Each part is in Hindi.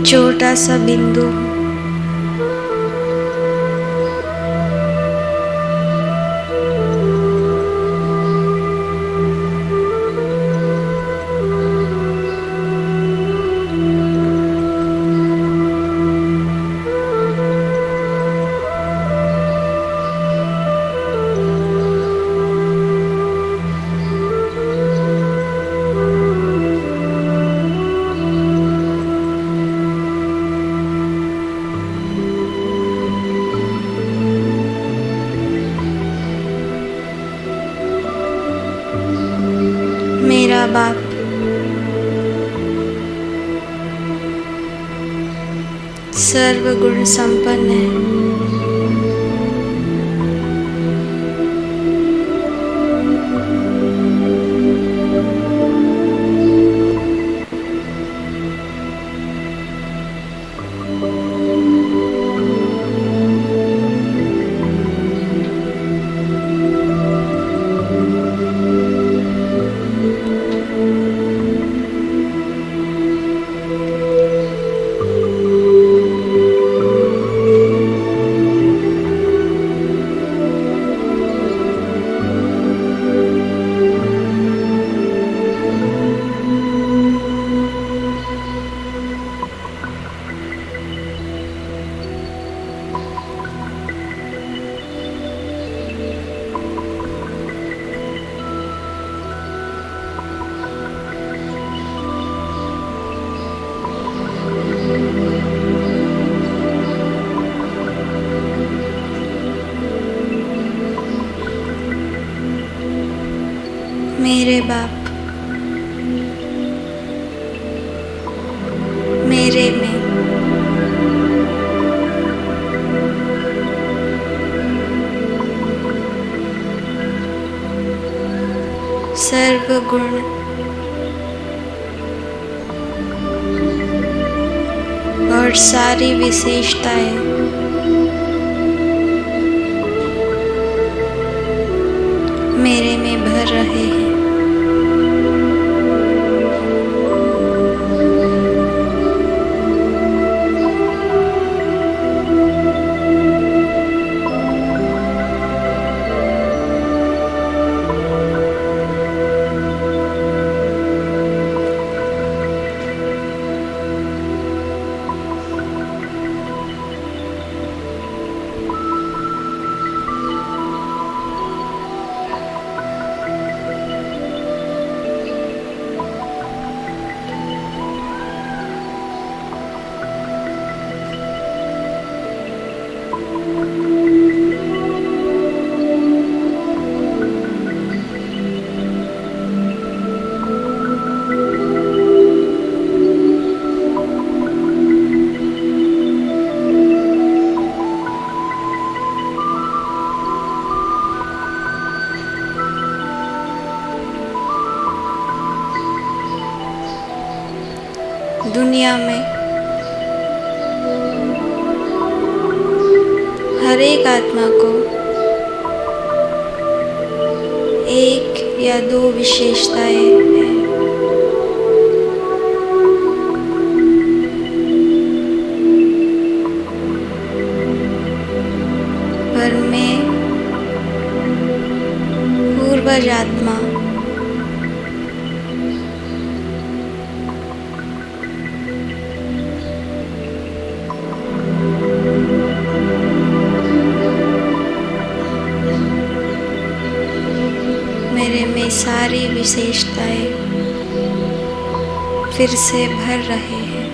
एक छोटा सा बिंदु हूँ। मेरा बाप सर्वगुण संपन्न है। मेरे बाप मेरे में सर्वगुण और सारी विशेषताएं मेरे में भर रहे हैं। दुनिया में हर एक आत्मा को एक या दो विशेषताएं हैं। पर मैं पूर्वज आत्मा मेरे में सारी विशेषताएं फिर से भर रहे हैं।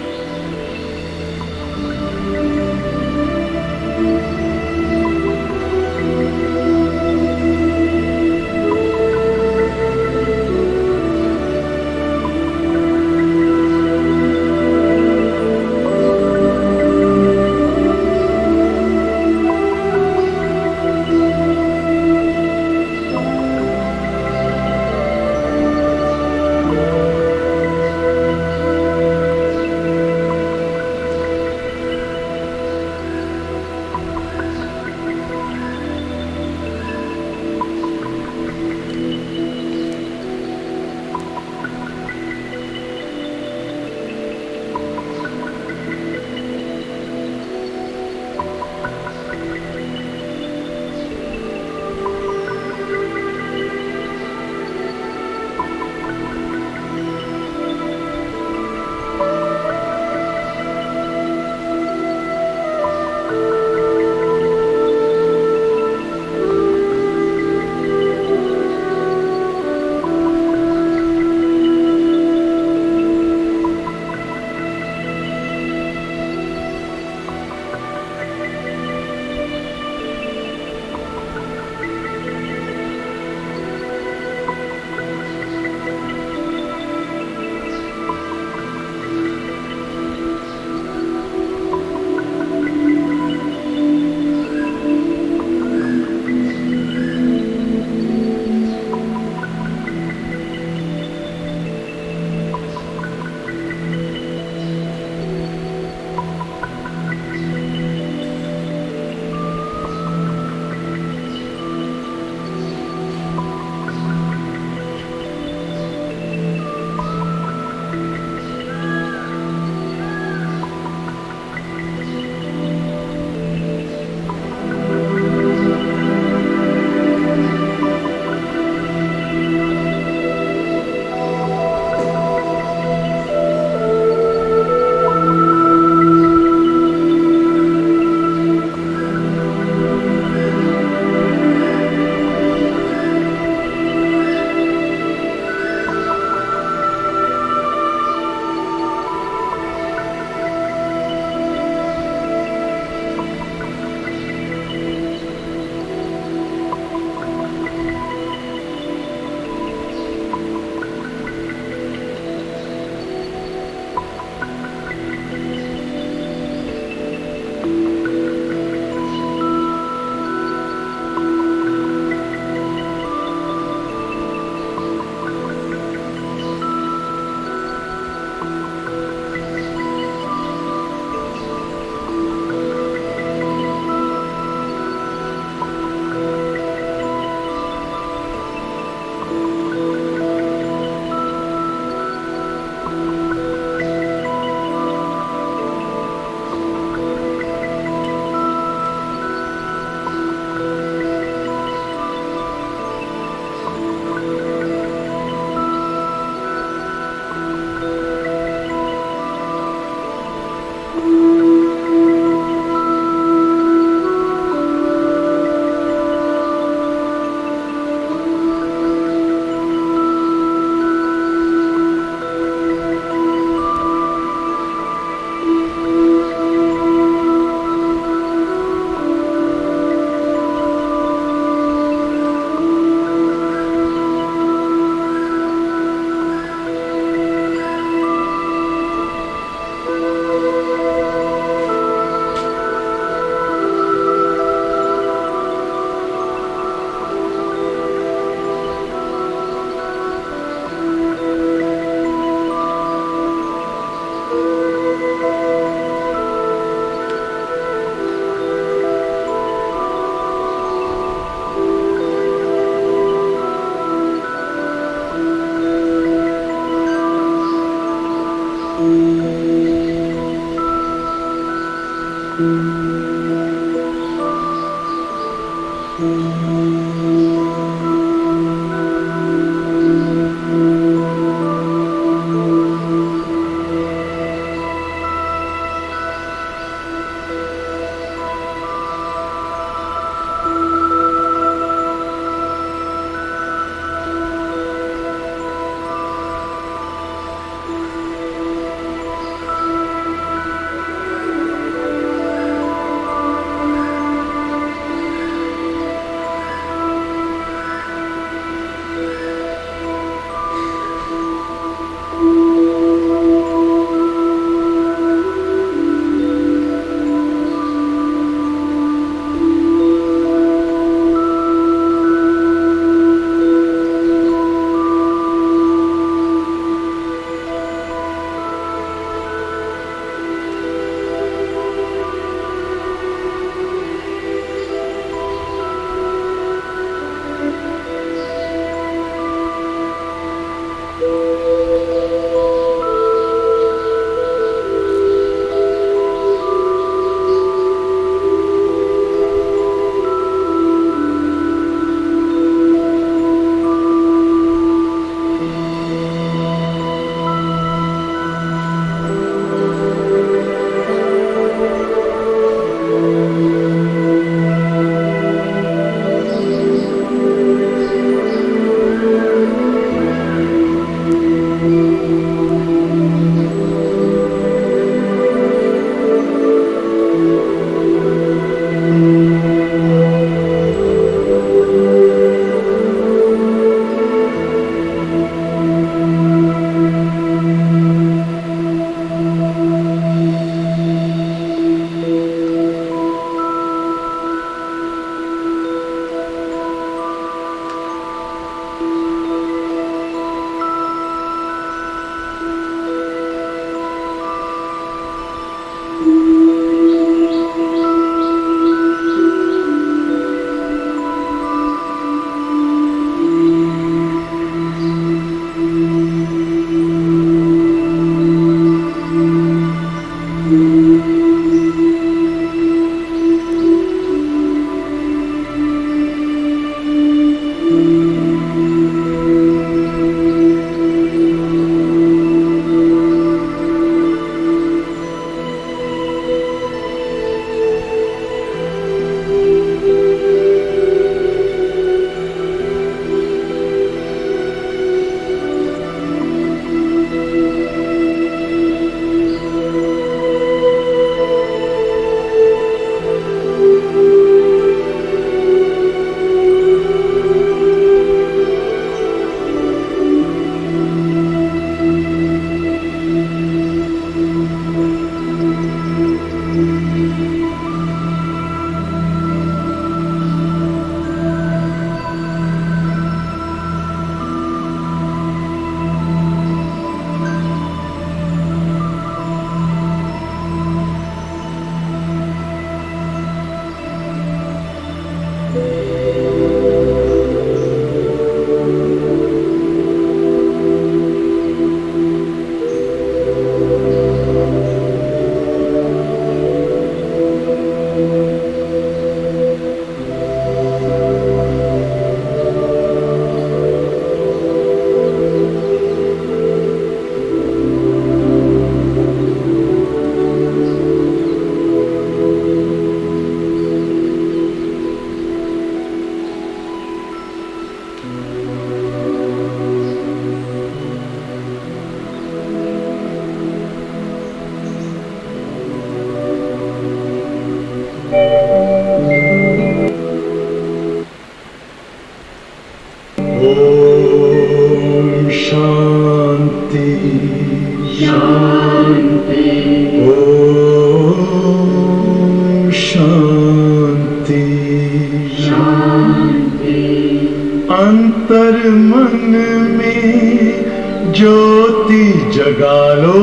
अंतर मन में ज्योति जगा लो,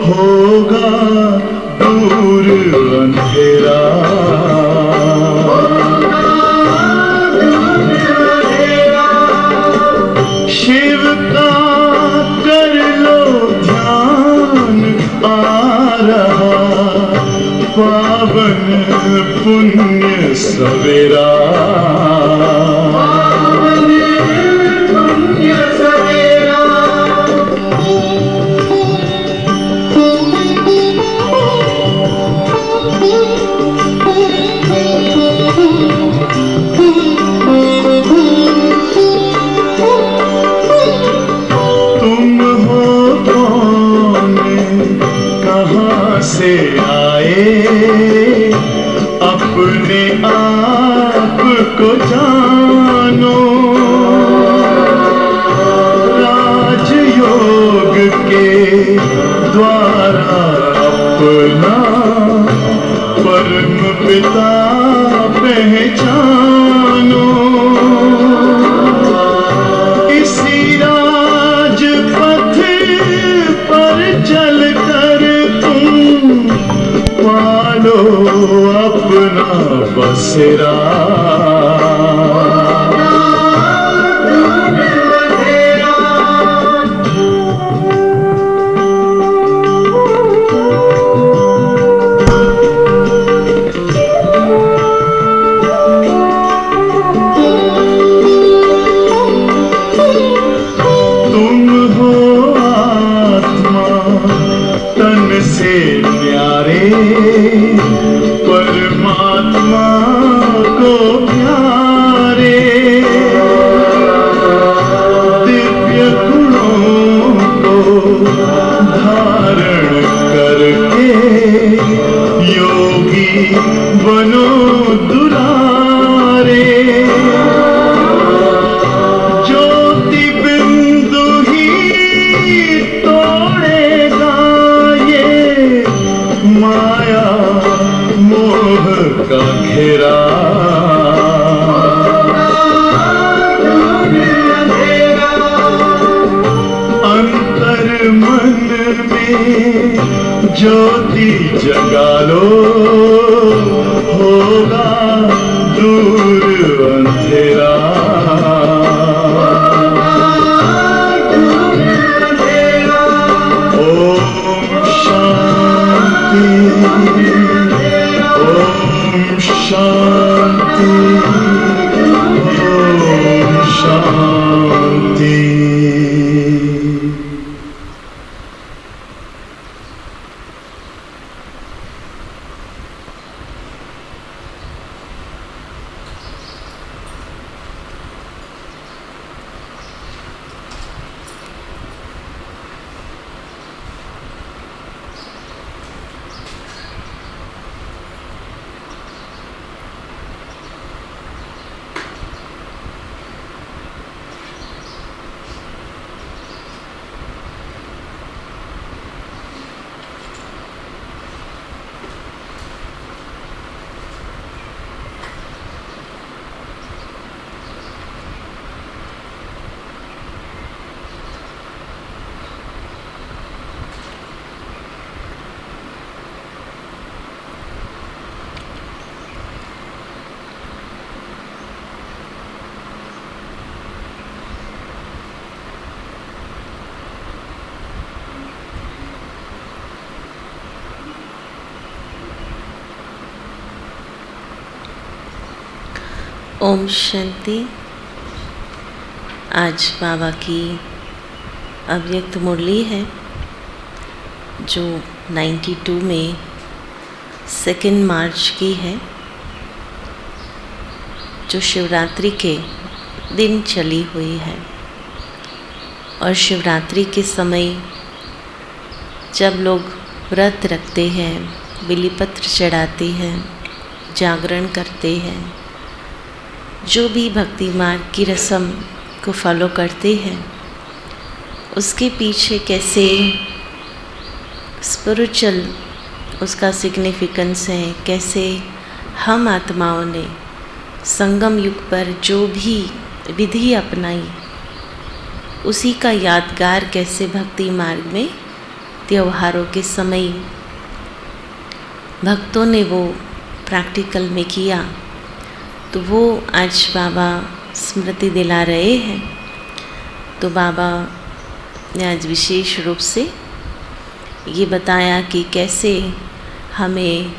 होगा दूर अंधेरा। शिव का कर लो ध्यान, आ रहा पावन पुण्य सवेरा। से आए अपने आप को जानो, राजयोग के द्वारा अपना परम पिता पहचानो। इसी राजपथ पर चलकर पालो अपना बसेरा। तुम हो आत्मा तन से न्यारे, परमात्मा को प्यारे। दिव्य गुणों को धारण करके योगी बनो दुलारे। ज्योति बिंदु ही तोड़ेगा ये माया मोह का घेरा। अंतर मन में ज्योति जगा लो, होगा दूर अंधेरा। ओम शांति, ओम शांति, ओम शांति। ओम शांति। आज बाबा की अव्यक्त मुरली है जो 92 में 2 मार्च की है, जो शिवरात्रि के दिन चली हुई है। और शिवरात्रि के समय जब लोग व्रत रखते हैं, बिलीपत्र चढ़ाते हैं, जागरण करते हैं, जो भी भक्ति मार्ग की रस्म को फॉलो करते हैं, उसके पीछे कैसे स्पिरिचुअल उसका सिग्निफिकेंस है, कैसे हम आत्माओं ने संगम युग पर जो भी विधि अपनाई उसी का यादगार कैसे भक्ति मार्ग में त्योहारों के समय भक्तों ने वो प्रैक्टिकल में किया, तो वो आज बाबा स्मृति दिला रहे हैं। तो बाबा ने आज विशेष रूप से ये बताया कि कैसे हमें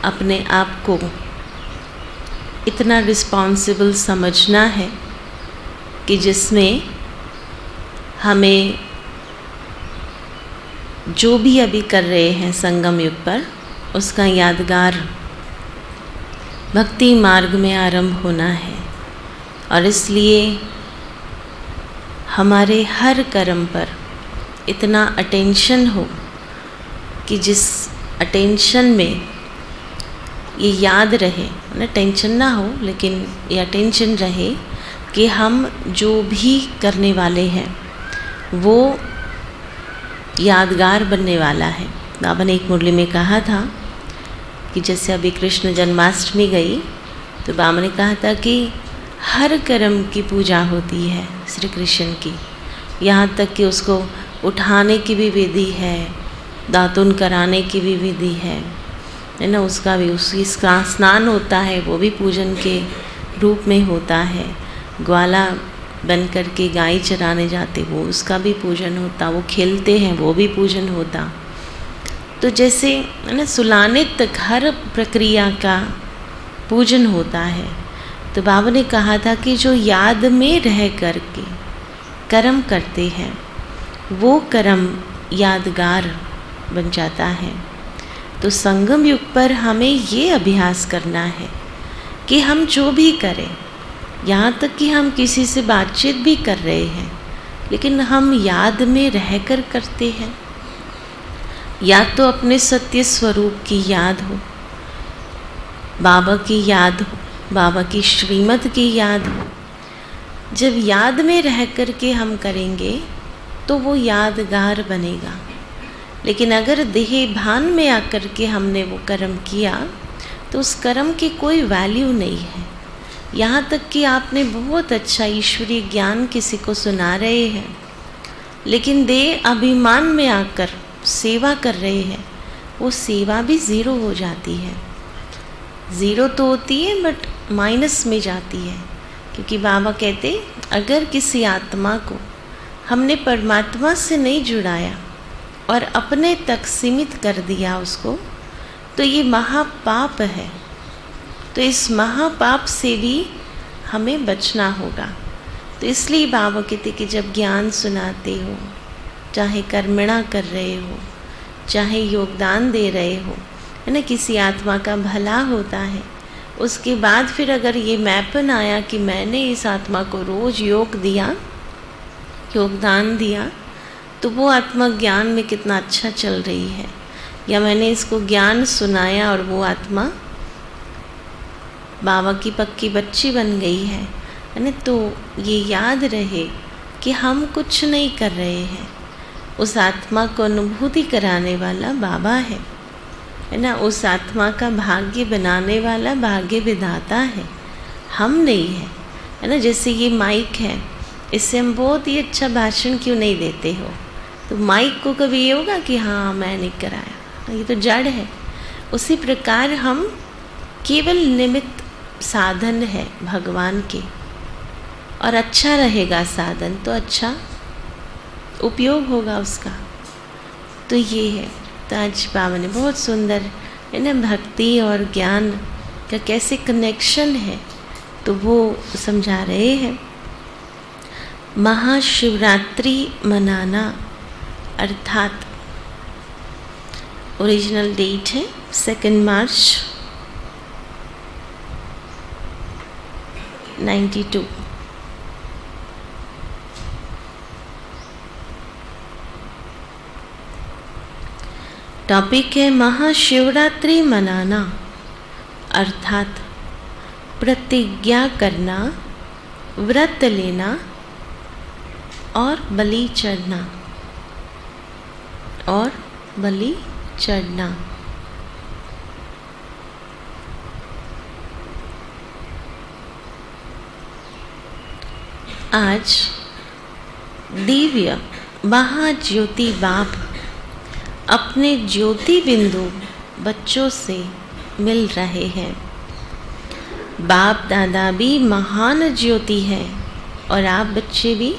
अपने आप को इतना रिस्पॉन्सिबल समझना है कि जिसमें हमें जो भी अभी कर रहे हैं संगम युग पर उसका यादगार भक्ति मार्ग में आरंभ होना है। और इसलिए हमारे हर कर्म पर इतना अटेंशन हो कि जिस अटेंशन में ये याद रहे, ना टेंशन ना हो लेकिन ये अटेंशन रहे कि हम जो भी करने वाले हैं वो यादगार बनने वाला है। बाबा ने एक मुरली में कहा था कि जैसे अभी कृष्ण जन्माष्टमी गई तो बाबा ने कहा था कि हर कर्म की पूजा होती है श्री कृष्ण की, यहाँ तक कि उसको उठाने की भी विधि है, दातुन कराने की भी विधि है ना, उसका भी उसकी स्नान होता है वो भी पूजन के रूप में होता है। ग्वाला बन कर के गाय चराने जाते वो उसका भी पूजन होता, वो खेलते हैं वो भी पूजन होता। तो जैसे है ना सुलाने तक हर प्रक्रिया का पूजन होता है। तो बाबा ने कहा था कि जो याद में रह कर के कर्म करते हैं वो कर्म यादगार बन जाता है। तो संगम युग पर हमें ये अभ्यास करना है कि हम जो भी करें, यहाँ तक कि हम किसी से बातचीत भी कर रहे हैं लेकिन हम याद में रहकर करते हैं। या तो अपने सत्य स्वरूप की याद हो, बाबा की याद हो, बाबा की श्रीमत की याद हो। जब याद में रह कर के हम करेंगे तो वो यादगार बनेगा। लेकिन अगर देह भान में आकर के हमने वो कर्म किया तो उस कर्म की कोई वैल्यू नहीं है। यहाँ तक कि आपने बहुत अच्छा ईश्वरीय ज्ञान किसी को सुना रहे हैं लेकिन देह अभिमान में आकर सेवा कर रहे हैं, वो सेवा भी ज़ीरो हो जाती है। ज़ीरो तो होती है बट माइनस में जाती है, क्योंकि बाबा कहते अगर किसी आत्मा को हमने परमात्मा से नहीं जुड़ाया और अपने तक सीमित कर दिया उसको, तो ये महापाप है। तो इस महापाप से भी हमें बचना होगा। तो इसलिए बाबा कहते कि जब ज्ञान सुनाते हो, चाहे कर्मणा कर रहे हो, चाहे योगदान दे रहे हो, है ना, किसी आत्मा का भला होता है, उसके बाद फिर अगर ये मैपन आया कि मैंने इस आत्मा को रोज़ योग दिया, योगदान दिया, तो वो आत्मा ज्ञान में कितना अच्छा चल रही है। या मैंने इसको ज्ञान सुनाया और वो आत्मा बाबा की पक्की बच्ची बन गई है ना। तो ये याद रहे कि हम कुछ नहीं कर रहे हैं, उस आत्मा को अनुभूति कराने वाला बाबा है ना। उस आत्मा का भाग्य बनाने वाला भाग्य विधाता है, हम नहीं है ना। जैसे ये माइक है, इससे हम बहुत ही अच्छा भाषण क्यों नहीं देते हो, तो माइक को कभी ये होगा कि हाँ मैं नहीं कराया, ये तो जड़ है। उसी प्रकार हम केवल निमित्त साधन है भगवान के, और अच्छा रहेगा साधन तो अच्छा उपयोग होगा उसका। तो ये है। तो आज बाबा ने बहुत सुंदर है ना भक्ति और ज्ञान का कैसे कनेक्शन है तो वो समझा रहे हैं। महाशिवरात्रि मनाना अर्थात ओरिजिनल डेट है 2 मार्च 92। टॉपिक है महाशिवरात्रि मनाना अर्थात प्रतिज्ञा करना, व्रत लेना और बलि चढ़ना, और बलि चढ़ना। आज दिव्य महाज्योति बाप अपने ज्योति बिंदु बच्चों से मिल रहे हैं। बाप दादा भी महान ज्योति है और आप बच्चे भी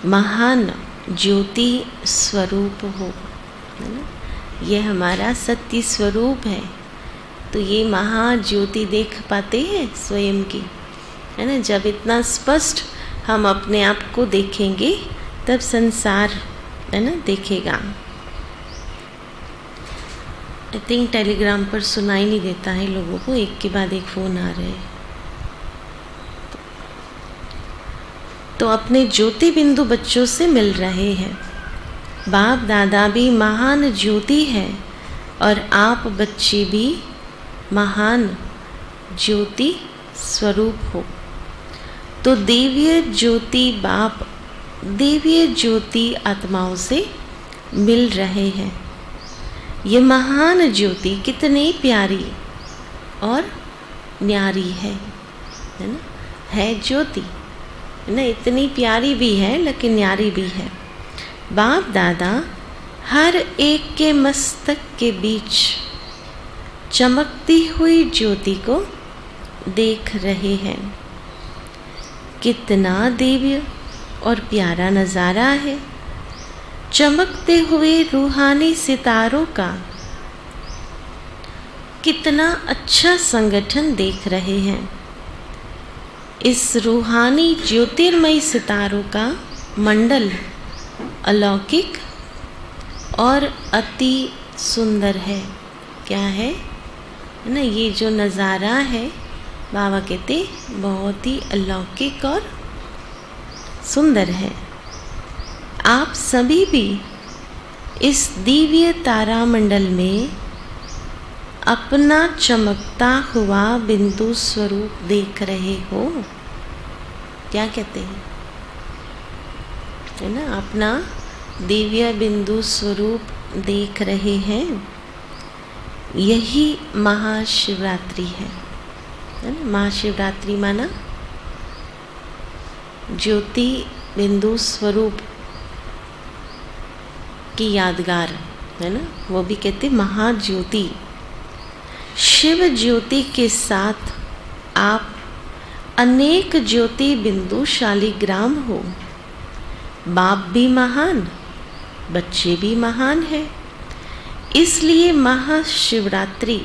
महान ज्योति स्वरूप हो, है ना। ये हमारा सत्य स्वरूप है। तो ये महाज्योति देख पाते हैं स्वयं की, है ना। जब इतना स्पष्ट हम अपने आप को देखेंगे तब संसार, है ना, देखेगा। आई थिंक टेलीग्राम पर सुनाई नहीं देता है लोगों को, एक के बाद एक फ़ोन आ रहे हैं। तो अपने ज्योति बिंदु बच्चों से मिल रहे हैं। बाप दादा भी महान ज्योति है और आप बच्चे भी महान ज्योति स्वरूप हो। तो दिव्य ज्योति बाप दिव्य ज्योति आत्माओं से मिल रहे हैं। ये महान ज्योति कितनी प्यारी और न्यारी है ना। है ज्योति, है ना, इतनी प्यारी भी है लेकिन न्यारी भी है। बाप दादा हर एक के मस्तक के बीच चमकती हुई ज्योति को देख रहे हैं। कितना दिव्य और प्यारा नज़ारा है। चमकते हुए रूहानी सितारों का कितना अच्छा संगठन देख रहे हैं। इस रूहानी ज्योतिर्मयी सितारों का मंडल अलौकिक और अति सुंदर है। क्या है ना, ये जो नज़ारा है बाबा कहते बहुत ही अलौकिक और सुंदर है। आप सभी भी इस दिव्य तारामंडल में अपना चमकता हुआ बिंदु स्वरूप देख रहे हो। क्या कहते हैं, है ना, अपना दिव्य बिंदु स्वरूप देख रहे हैं। यही महाशिवरात्रि है ना। महाशिवरात्रि माना ज्योति बिंदु स्वरूप की यादगार, है ना। वो भी कहते महाज्योति। शिव ज्योति के साथ आप अनेक ज्योति बिंदु शालिग्राम हो। बाप भी महान, बच्चे भी महान है। इसलिए महाशिवरात्रि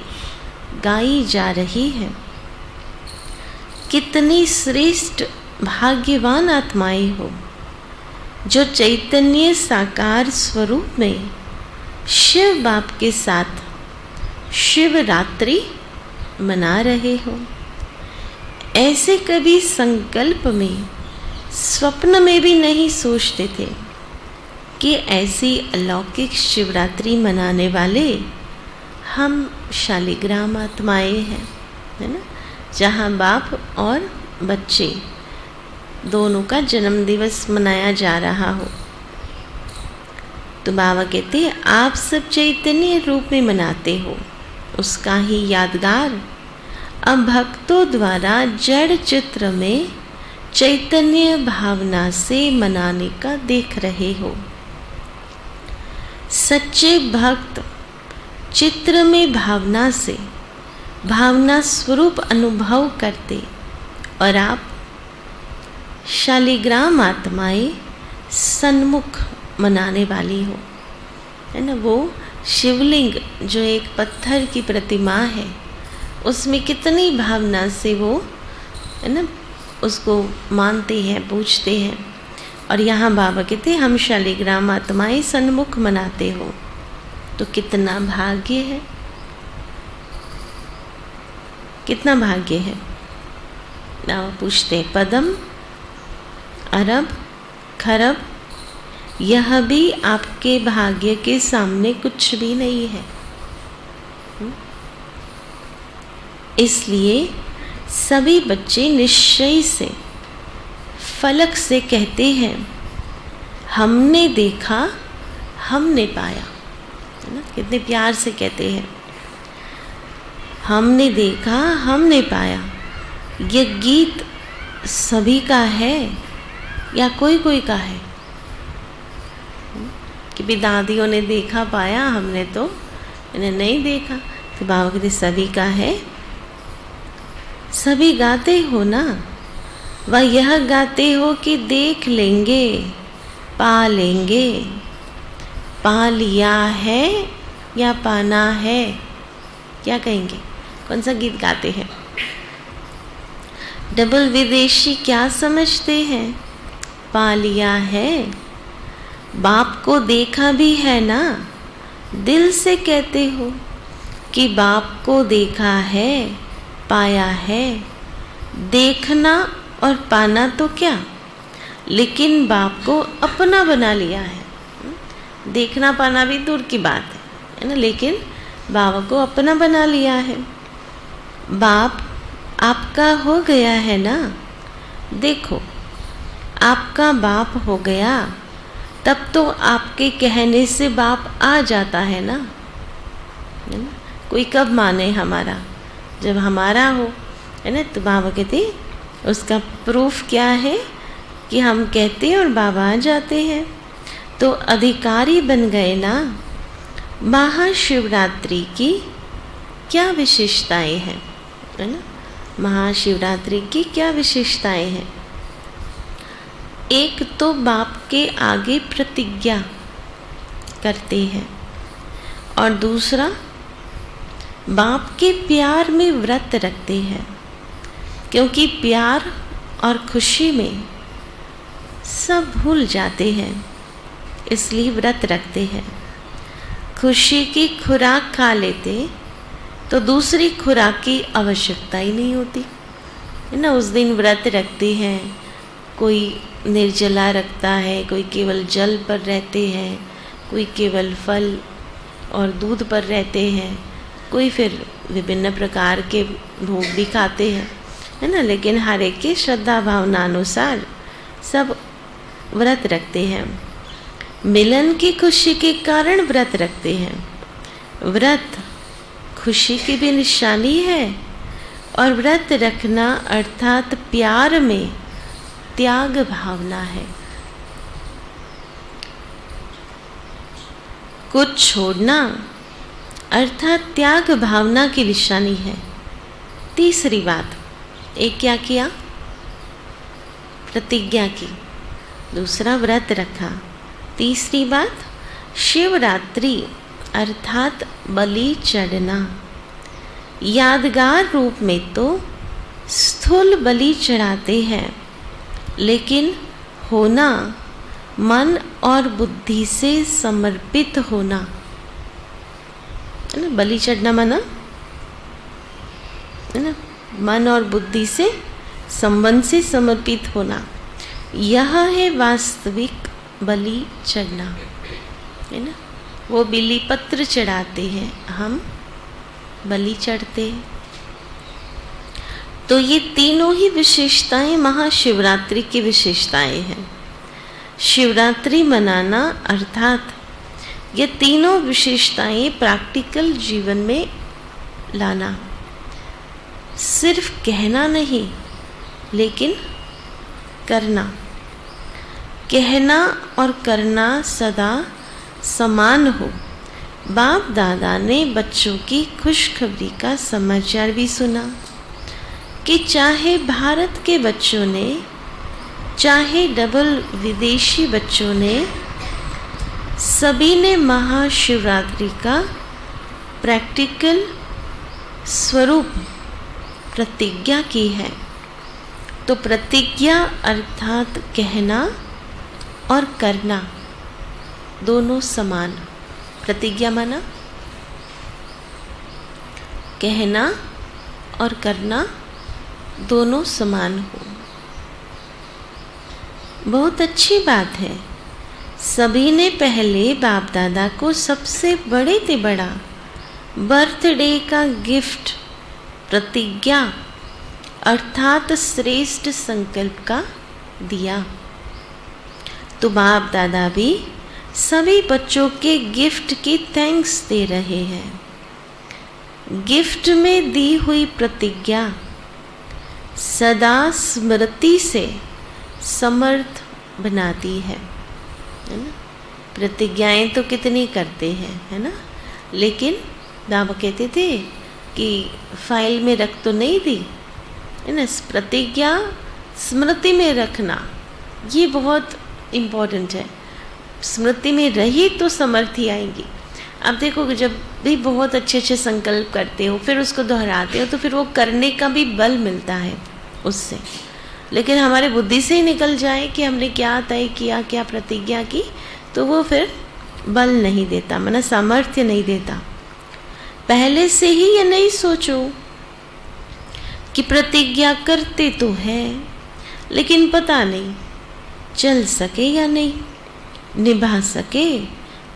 गाई जा रही है। कितनी श्रेष्ठ भाग्यवान आत्माएं हो जो चैतन्य साकार स्वरूप में शिव बाप के साथ शिवरात्रि मना रहे हो। ऐसे कभी संकल्प में स्वप्न में भी नहीं सोचते थे कि ऐसी अलौकिक शिवरात्रि मनाने वाले हम शालिग्राम आत्माएं हैं, है ना। जहाँ बाप और बच्चे दोनों का जन्म दिवस मनाया जा रहा हो। तो बाबा कहते हैं आप सब चैतन्य रूप में मनाते हो, उसका ही यादगार अब भक्तों द्वारा जड़ चित्र में चैतन्य भावना से मनाने का देख रहे हो। सच्चे भक्त चित्र में भावना से भावना स्वरूप अनुभव करते और आप शालिग्राम आत्माएं सन्मुख मनाने वाली हो, है ना। वो शिवलिंग जो एक पत्थर की प्रतिमा है उसमें कितनी भावना से वो, है ना, उसको मानते हैं, पूछते हैं। और यहाँ बाबा कहते हम शालिग्राम आत्माएं सन्मुख मनाते हो। तो कितना भाग्य है, कितना भाग्य है। बाबा पूछते हैं पदम अरब खरब, यह भी आपके भाग्य के सामने कुछ भी नहीं है। इसलिए सभी बच्चे निश्चय से फलक से कहते हैं, हमने देखा हमने पाया, है ना, कितने प्यार से कहते हैं, हमने देखा हमने पाया। ये गीत सभी का है या कोई कोई का है? कि भी दादियों ने देखा पाया, हमने तो इन्हें नहीं देखा। तो बाबा कहते सभी का है, सभी गाते हो ना। वह यह गाते हो कि देख लेंगे पा लेंगे, पा लिया है या पाना है, क्या कहेंगे? कौन सा गीत गाते हैं? डबल विदेशी क्या समझते हैं? पा लिया है, बाप को देखा भी है ना, दिल से कहते हो कि बाप को देखा है पाया है। देखना और पाना तो क्या, लेकिन बाप को अपना बना लिया है। देखना पाना भी दूर की बात है ना, लेकिन बाबा को अपना बना लिया है। बाप आपका हो गया है ना। देखो, आपका बाप हो गया तब तो आपके कहने से बाप आ जाता है ना। कोई कब माने हमारा? जब हमारा हो, है ना। तो बाबा कहते उसका प्रूफ क्या है कि हम कहते हैं और बाबा आ जाते हैं। तो अधिकारी बन गए ना। महाशिवरात्रि की क्या विशेषताएं हैं, है ना। महाशिवरात्रि की क्या विशेषताएं हैं? एक तो बाप के आगे प्रतिज्ञा करते हैं, और दूसरा बाप के प्यार में व्रत रखते हैं। क्योंकि प्यार और खुशी में सब भूल जाते हैं, इसलिए व्रत रखते हैं। खुशी की खुराक खा लेते तो दूसरी खुराक की आवश्यकता ही नहीं होती, है ना। उस दिन व्रत रखते हैं, कोई निर्जला रखता है, कोई केवल जल पर रहते हैं, कोई केवल फल और दूध पर रहते हैं, कोई फिर विभिन्न प्रकार के भोग भी खाते हैं, है ना। लेकिन हर एक की श्रद्धा भावना अनुसार सब व्रत रखते हैं। मिलन की खुशी के कारण व्रत रखते हैं। व्रत खुशी की भी निशानी है, और व्रत रखना अर्थात प्यार में त्याग भावना है। कुछ छोड़ना अर्थात त्याग भावना की निशानी है। तीसरी बात, एक क्या किया? प्रतिज्ञा की। दूसरा व्रत रखा। तीसरी बात शिवरात्रि अर्थात बलि चढ़ना। यादगार रूप में तो स्थूल बलि चढ़ाते हैं, लेकिन होना मन और बुद्धि से समर्पित होना, है ना। बलि चढ़ना माना, है ना, मन और बुद्धि से संबंध से समर्पित होना, यह है वास्तविक बलि चढ़ना, है ना। वो बिली पत्र चढ़ाते हैं, हम बलि चढ़ते हैं। तो ये तीनों ही विशेषताएं महाशिवरात्रि की विशेषताएं हैं। शिवरात्रि मनाना अर्थात ये तीनों विशेषताएं प्रैक्टिकल जीवन में लाना। सिर्फ कहना नहीं, लेकिन करना। कहना और करना सदा समान हो। बाप दादा ने बच्चों की खुशखबरी का समाचार भी सुना कि चाहे भारत के बच्चों ने, चाहे डबल विदेशी बच्चों ने, सभी ने महाशिवरात्रि का प्रैक्टिकल स्वरूप प्रतिज्ञा की है। तो प्रतिज्ञा अर्थात कहना और करना दोनों समान। प्रतिज्ञा माना कहना और करना दोनों समान हो। बहुत अच्छी बात है। सभी ने पहले बाप दादा को सबसे बड़े से बड़ा बर्थडे का गिफ्ट प्रतिज्ञा अर्थात श्रेष्ठ संकल्प का दिया। तो बाप दादा भी सभी बच्चों के गिफ्ट की थैंक्स दे रहे हैं। गिफ्ट में दी हुई प्रतिज्ञा सदा स्मृति से समर्थ बनाती है ना। प्रतिज्ञाएं तो कितनी करते हैं, है ना, लेकिन बाबा कहते थे कि फाइल में रख तो नहीं दी, है ना। प्रतिज्ञा स्मृति में रखना ये बहुत इम्पोर्टेंट है। स्मृति में रही तो समर्थी आएगी। अब देखो, जब भी बहुत अच्छे अच्छे संकल्प करते हो, फिर उसको दोहराते हो, तो फिर वो करने का भी बल मिलता है उससे। लेकिन हमारे बुद्धि से ही निकल जाए कि हमने क्या तय किया, क्या प्रतिज्ञा की, तो वो फिर बल नहीं देता, माना सामर्थ्य नहीं देता। पहले से ही ये नहीं सोचो कि प्रतिज्ञा करते तो है, लेकिन पता नहीं चल सके या नहीं, निभा सके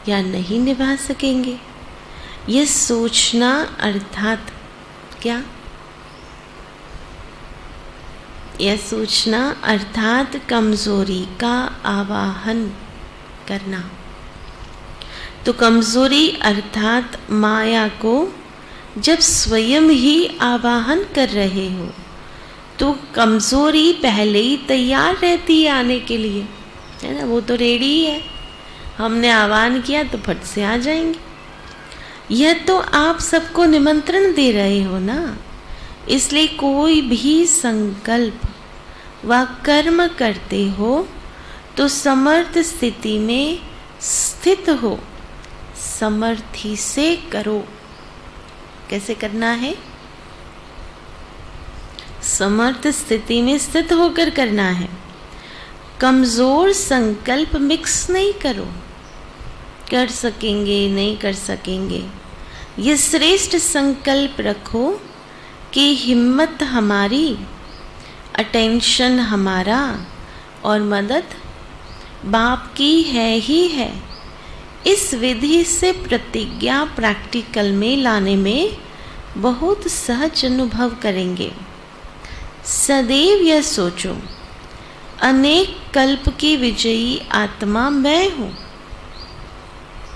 या नहीं निभा सकेंगे। ये सोचना अर्थात क्या? यह सोचना अर्थात कमजोरी का आवाहन करना। तो कमजोरी अर्थात माया को जब स्वयं ही आवाहन कर रहे हो, तो कमजोरी पहले ही तैयार रहती है आने के लिए, है ना। वो तो रेडी ही है, हमने आह्वान किया तो फट से आ जाएंगे। यह तो आप सबको निमंत्रण दे रहे हो ना। इसलिए कोई भी संकल्प व कर्म करते हो तो समर्थ स्थिति में स्थित हो, समर्थी से करो। कैसे करना है? समर्थ स्थिति में स्थित होकर करना है। कमजोर संकल्प मिक्स नहीं करो, कर सकेंगे नहीं कर सकेंगे। ये श्रेष्ठ संकल्प रखो कि हिम्मत हमारी, अटेंशन हमारा और मदद बाप की है ही है। इस विधि से प्रतिज्ञा प्रैक्टिकल में लाने में बहुत सहज अनुभव करेंगे। सदैव यह सोचो, अनेक कल्प की विजयी आत्मा मैं हूँ।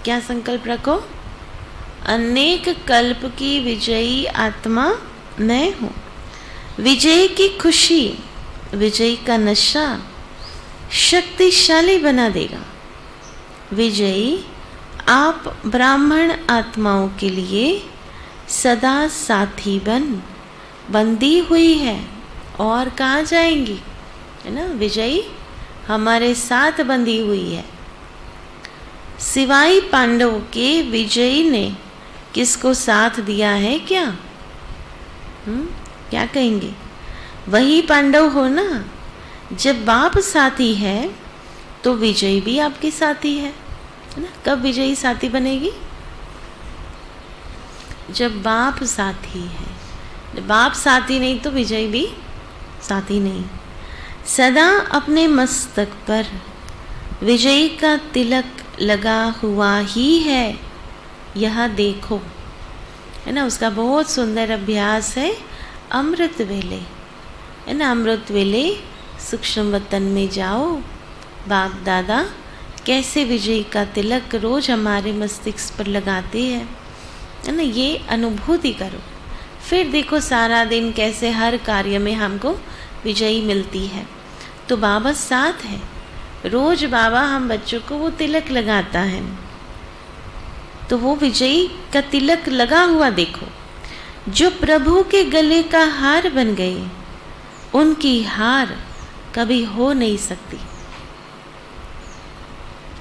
क्या संकल्प रखो? अनेक कल्प की विजयी आत्मा मैं हूँ। विजय की खुशी, विजय का नशा शक्तिशाली बना देगा। विजयी आप ब्राह्मण आत्माओं के लिए सदा साथी बंदी हुई है, और कहाँ जाएंगी, है ना। विजयी हमारे साथ बंधी हुई है। सिवाय पांडवों के विजयी ने किसको साथ दिया है क्या? क्या कहेंगे? वही पांडव हो ना। जब बाप साथी है तो विजयी भी आपकी साथी है ना। कब विजयी साथी बनेगी? जब बाप साथी है। जब बाप साथी नहीं तो विजयी भी साथी नहीं। सदा अपने मस्तक पर विजयी का तिलक लगा हुआ ही है, यह देखो, है ना। उसका बहुत सुंदर अभ्यास है अमृत वेले, है ना। अमृत वेले सूक्ष्म वतन में जाओ, बाप दादा कैसे विजयी का तिलक रोज हमारे मस्तिष्क पर लगाते हैं, है ना। ये अनुभूति करो, फिर देखो सारा दिन कैसे हर कार्य में हमको विजयी मिलती है। तो बाबा साथ है, रोज बाबा हम बच्चों को वो तिलक लगाता है। तो वो विजयी का तिलक लगा हुआ देखो। जो प्रभु के गले का हार बन गए, उनकी हार कभी हो नहीं सकती,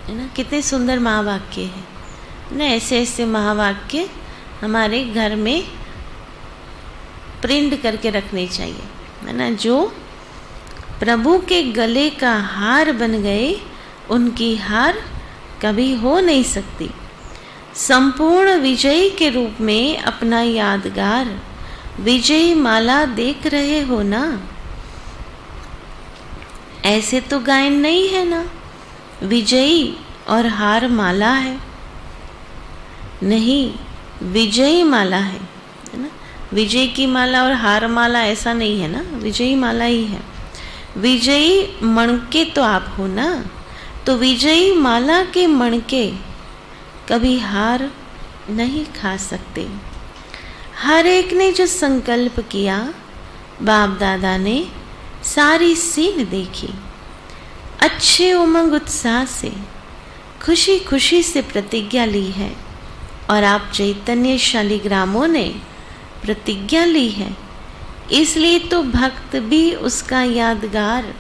है ना। कितने सुंदर महावाक्य है ना। ऐसे ऐसे महावाक्य हमारे घर में प्रिंट करके रखने चाहिए, है ना। जो प्रभु के गले का हार बन गए, उनकी हार कभी हो नहीं सकती। संपूर्ण विजयी के रूप में अपना यादगार विजयी माला देख रहे हो ना। ऐसे तो गायन नहीं है ना, विजयी और हार माला है। नहीं, विजयी माला है ना। विजय की माला और हार माला ऐसा नहीं है ना, विजयी माला ही है। विजयी मणके तो आप हो ना, तो विजयी माला के मणके कभी हार नहीं खा सकते। हर एक ने जो संकल्प किया, बाप दादा ने सारी सीन देखी, अच्छे उमंग उत्साह से खुशी खुशी से प्रतिज्ञा ली है। और आप चैतन्य शालिग्रामों ने प्रतिज्ञा ली है, इसलिए तो भक्त भी उसका यादगार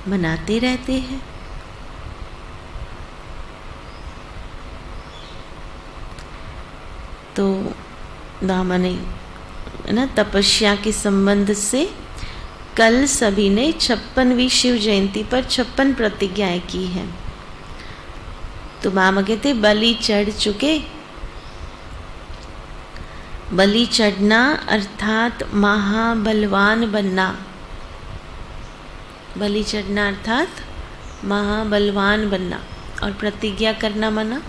मनाते रहते हैं। तो दामने है ना, तपस्या के संबंध से कल सभी ने 56वीं शिव जयंती पर 56 प्रतिज्ञाएं की हैं। तो मामा कहते बलि चढ़ चुके। बलि चढ़ना अर्थात महाबलवान बनना। बलि चढ़ना अर्थात महाबलवान बनना। और प्रतिज्ञा करना मना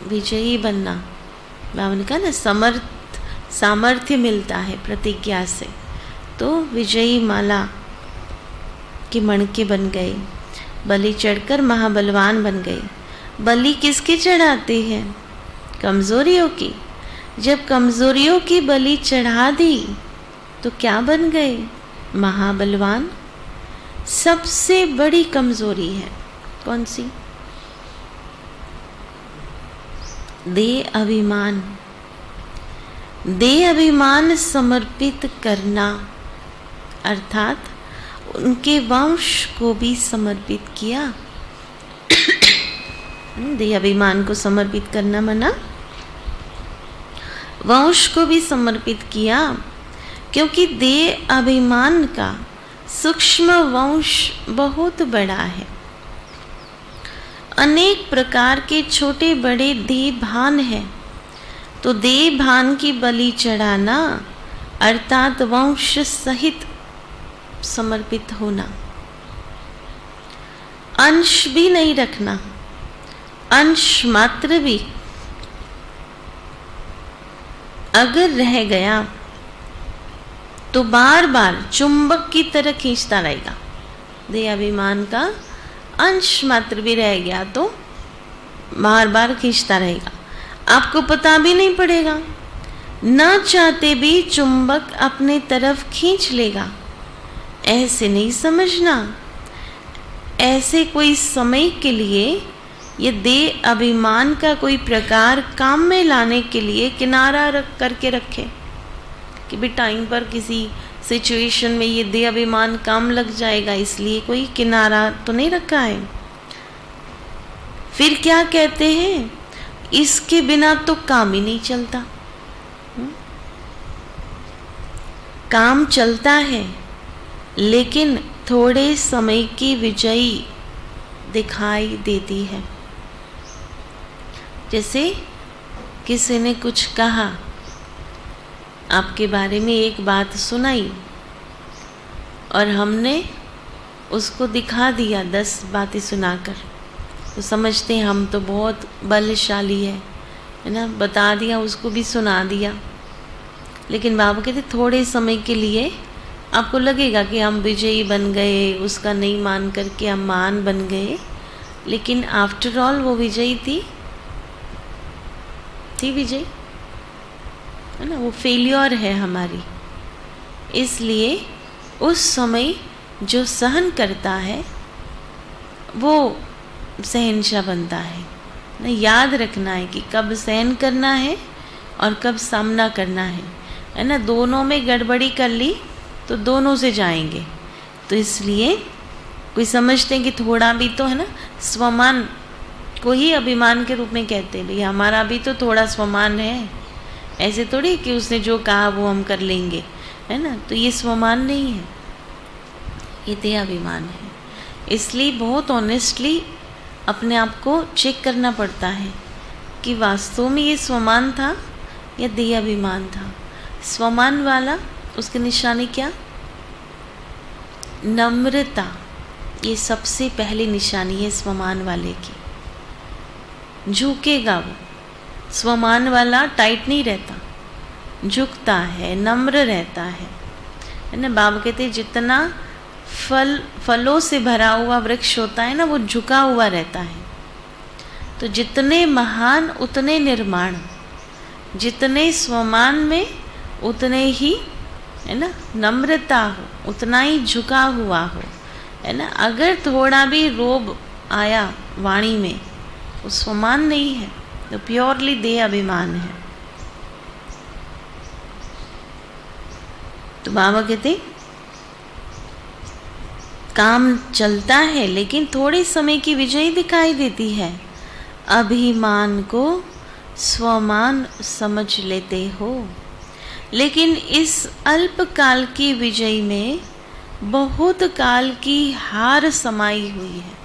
विजयी बनना। बाबा ने कहा ना, सामर्थ्य मिलता है प्रतिज्ञा से। तो विजयी माला के मणके बन गए, बलि चढ़कर महाबलवान बन गए। बलि किसकी चढ़ाते हैं? कमजोरियों की। जब कमजोरियों की बलि चढ़ा दी तो क्या बन गए? महाबलवान। सबसे बड़ी कमजोरी है कौन सी? देह अभिमान। देह अभिमान समर्पित करना अर्थात उनके वंश को भी समर्पित किया। देह अभिमान को समर्पित करना मना वंश को भी समर्पित किया, क्योंकि देह अभिमान का सूक्ष्म वंश बहुत बड़ा है। अनेक प्रकार के छोटे बड़े देह भान हैं। तो देह भान की बलि चढ़ाना अर्थात वंश सहित समर्पित होना। अंश भी नहीं रखना, अंश मात्र भी अगर रह गया तो बार बार चुंबक की तरह खींचता रहेगा। देह अभिमान का अंश मात्र भी रह गया तो बार बार खींचता रहेगा, आपको पता भी नहीं पड़ेगा। न चाहते भी चुंबक अपने तरफ खींच लेगा। ऐसे नहीं समझना, ऐसे कोई समय के लिए ये देह अभिमान का कोई प्रकार काम में लाने के लिए किनारा रख करके रखे कि भी टाइम पर किसी सिचुएशन में ये देह अभिमान काम लग जाएगा, इसलिए कोई किनारा तो नहीं रखा है। फिर क्या कहते हैं? इसके बिना तो काम ही नहीं चलता। काम चलता है लेकिन थोड़े समय की विजयी दिखाई देती है। जैसे किसी ने कुछ कहा, आपके बारे में एक बात सुनाई और हमने उसको दिखा दिया 10 बातें सुनाकर, तो समझते हैं हम तो बहुत बलशाली है ना, बता दिया, उसको भी सुना दिया। लेकिन बाबा कहते थोड़े समय के लिए आपको लगेगा कि हम विजयी बन गए, उसका नहीं मान करके हम मान बन गए, लेकिन आफ्टर ऑल वो विजयी थी विजय है ना, वो फेलियर है हमारी। इसलिए उस समय जो सहन करता है वो सहनशाह बनता है ना। याद रखना है कि कब सहन करना है और कब सामना करना है ना। दोनों में गड़बड़ी कर ली तो दोनों से जाएंगे। तो इसलिए कोई समझते हैं कि थोड़ा भी तो है ना, स्वमान को ही अभिमान के रूप में कहते हैं, भैया हमारा भी तो थोड़ा स्वमान है। ऐसे थोड़ी कि उसने जो कहा वो हम कर लेंगे, है ना। तो ये स्वमान नहीं है, ये देह अभिमान है। इसलिए बहुत ऑनेस्टली अपने आप को चेक करना पड़ता है कि वास्तव में ये स्वमान था या देह अभिमान था। स्वमान वाला उसकी निशानी क्या? नम्रता। ये सबसे पहली निशानी है स्वमान वाले की। झुकेगा वो। स्वमान वाला टाइट नहीं रहता, झुकता है, नम्र रहता है। है ना। बाबा कहते हैं जितना फलों से भरा हुआ वृक्ष होता है ना, वो झुका हुआ रहता है। तो जितने महान उतने निर्माण, जितने स्वमान में उतने ही, है ना, नम्रता हो, उतना ही झुका हुआ हो, है ना। अगर थोड़ा भी रोब आया वाणी में, वो स्वमान नहीं है, तो प्योरली देह अभिमान है। तो बाबा कहते काम चलता है लेकिन थोड़े समय की विजय दिखाई देती है। अभिमान को स्वमान समझ लेते हो, लेकिन इस अल्पकाल की विजय में बहुत काल की हार समाई हुई है।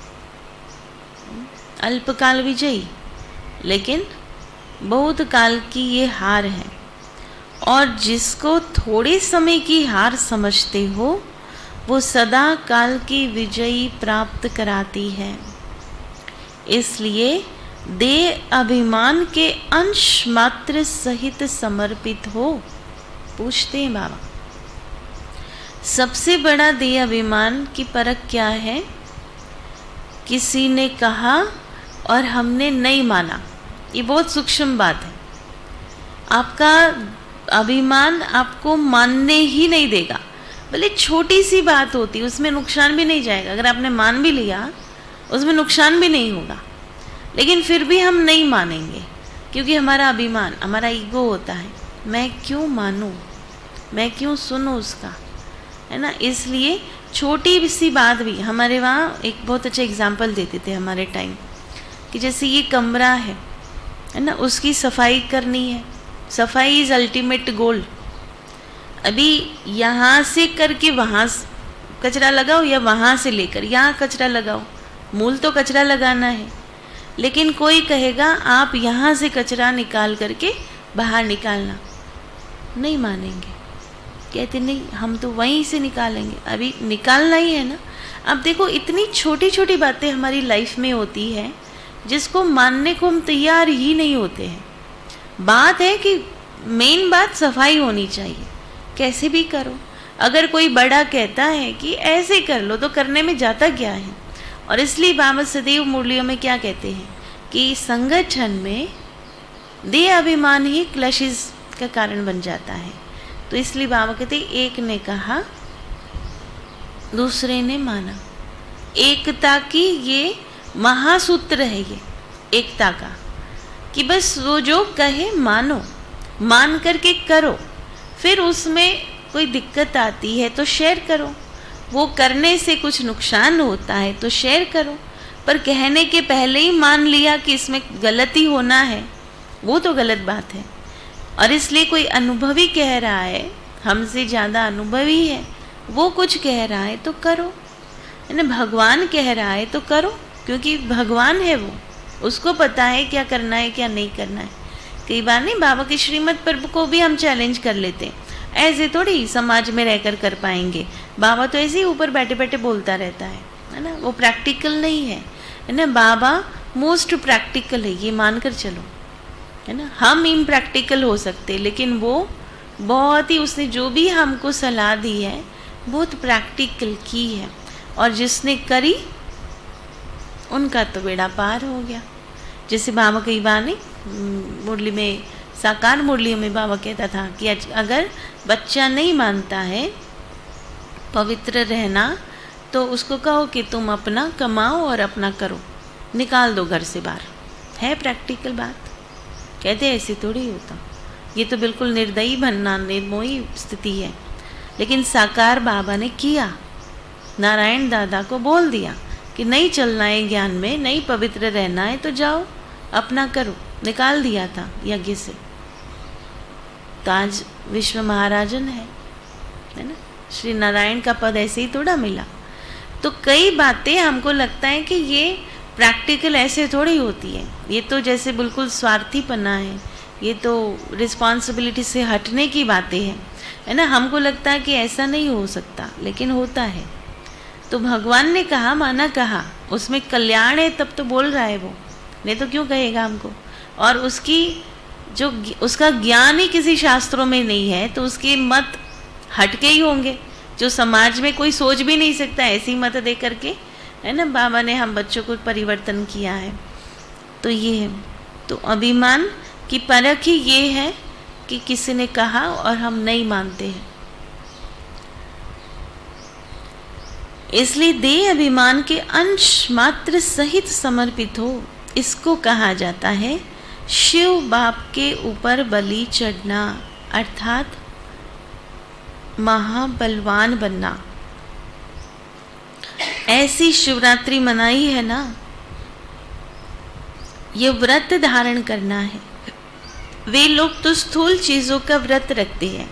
अल्पकाल विजयी, लेकिन बहुत काल की ये हार है। और जिसको थोड़े समय की हार समझते हो, वो सदा काल की विजयी प्राप्त कराती है। इसलिए देह अभिमान के अंश मात्र सहित समर्पित हो। पूछते हैं बाबा, सबसे बड़ा देह अभिमान की परख क्या है? किसी ने कहा और हमने नहीं माना। ये बहुत सूक्ष्म बात है। आपका अभिमान आपको मानने ही नहीं देगा। भले छोटी सी बात होती, उसमें नुकसान भी नहीं जाएगा। अगर आपने मान भी लिया, उसमें नुकसान भी नहीं होगा, लेकिन फिर भी हम नहीं मानेंगे, क्योंकि हमारा अभिमान, हमारा ईगो होता है। मैं क्यों मानूं, मैं क्यों सुनूं उसका, है ना। इसलिए छोटी सी बात भी, हमारे वहाँ एक बहुत अच्छा एग्जाम्पल देते थे हमारे टाइम, कि जैसे ये कमरा है ना, उसकी सफाई करनी है। सफाई इज़ अल्टीमेट गोल। अभी यहाँ से करके वहाँ कचरा लगाओ, या वहाँ से लेकर यहाँ कचरा लगाओ, मूल तो कचरा लगाना है। लेकिन कोई कहेगा आप यहाँ से कचरा निकाल करके बाहर निकालना, नहीं मानेंगे। कहते नहीं, हम तो वहीं से निकालेंगे, अभी निकालना ही है ना। अब देखो, इतनी छोटी छोटी बातें हमारी लाइफ में होती है जिसको मानने को हम तैयार ही नहीं होते हैं। बात है कि मेन बात सफाई होनी चाहिए, कैसे भी करो। अगर कोई बड़ा कहता है कि ऐसे कर लो, तो करने में जाता क्या है। और इसलिए बाबा सदैव मुरलियों में क्या कहते हैं कि संगठन में देह अभिमान ही क्लशिस का कारण बन जाता है। तो इसलिए बाबा कहते एक ने कहा, दूसरे ने माना। एकता की ये महासूत्र है, ये एकता का, कि बस वो जो कहे मानो, मान करके करो। फिर उसमें कोई दिक्कत आती है तो शेयर करो, वो करने से कुछ नुकसान होता है तो शेयर करो। पर कहने के पहले ही मान लिया कि इसमें गलती होना है, वो तो गलत बात है। और इसलिए कोई अनुभवी कह रहा है, हमसे ज़्यादा अनुभवी है, वो कुछ कह रहा है तो करो, है ना। भगवान कह रहा है तो करो, क्योंकि भगवान है वो, उसको पता है क्या करना है क्या नहीं करना है। कई बार नहीं, बाबा के श्रीमत पर को भी हम चैलेंज कर लेते हैं। ऐसे थोड़ी समाज में रहकर कर पाएंगे। बाबा तो ऐसे ही ऊपर बैठे बैठे बोलता रहता है ना, वो प्रैक्टिकल नहीं है ना। बाबा मोस्ट प्रैक्टिकल है, ये मानकर चलो, है ना। हम इम्प्रैक्टिकल हो सकते, लेकिन वो बहुत ही, उसने जो भी हमको सलाह दी है बहुत प्रैक्टिकल की है। और जिसने करी उनका तो बेड़ा पार हो गया। जैसे बाबा कई बार नहीं मुरली में, साकार मुरली में बाबा कहता था कि अगर बच्चा नहीं मानता है पवित्र रहना, तो उसको कहो कि तुम अपना कमाओ और अपना करो, निकाल दो घर से बाहर। है प्रैक्टिकल बात। कहते ऐसे थोड़ी होता, ये तो बिल्कुल निर्दयी बनना, निर्मोही स्थिति है। लेकिन साकार बाबा ने किया, नारायण दादा को बोल दिया कि नहीं चलना है ज्ञान में, नहीं पवित्र रहना है तो जाओ अपना करो, निकाल दिया था यज्ञ से। तो आज विश्व महाराजन है ना। श्री नारायण का पद ऐसे ही थोड़ा मिला। तो कई बातें हमको लगता है कि ये प्रैक्टिकल ऐसे थोड़ी होती है, ये तो जैसे बिल्कुल स्वार्थीपना है, ये तो रिस्पॉन्सिबिलिटी से हटने की बातें हैं, है ना। हमको लगता है कि ऐसा नहीं हो सकता, लेकिन होता है। तो भगवान ने कहा, माना कहा, उसमें कल्याण है तब तो बोल रहा है वो, नहीं तो क्यों कहेगा हमको। और उसकी उसका ज्ञान ही किसी शास्त्रों में नहीं है, तो उसके मत हटके ही होंगे। जो समाज में कोई सोच भी नहीं सकता ऐसी मत दे करके, है ना, बाबा ने हम बच्चों को परिवर्तन किया है। तो ये है, तो अभिमान की परख ही ये है कि किसी ने कहा और हम नहीं मानते हैं। इसलिए देह अभिमान के अंश मात्र सहित समर्पित हो, इसको कहा जाता है शिव बाप के ऊपर बलि चढ़ना, अर्थात महाबलवान बनना। ऐसी शिवरात्रि मनाई है ना, ये व्रत धारण करना है। वे लोग तो स्थूल चीजों का व्रत रखते हैं,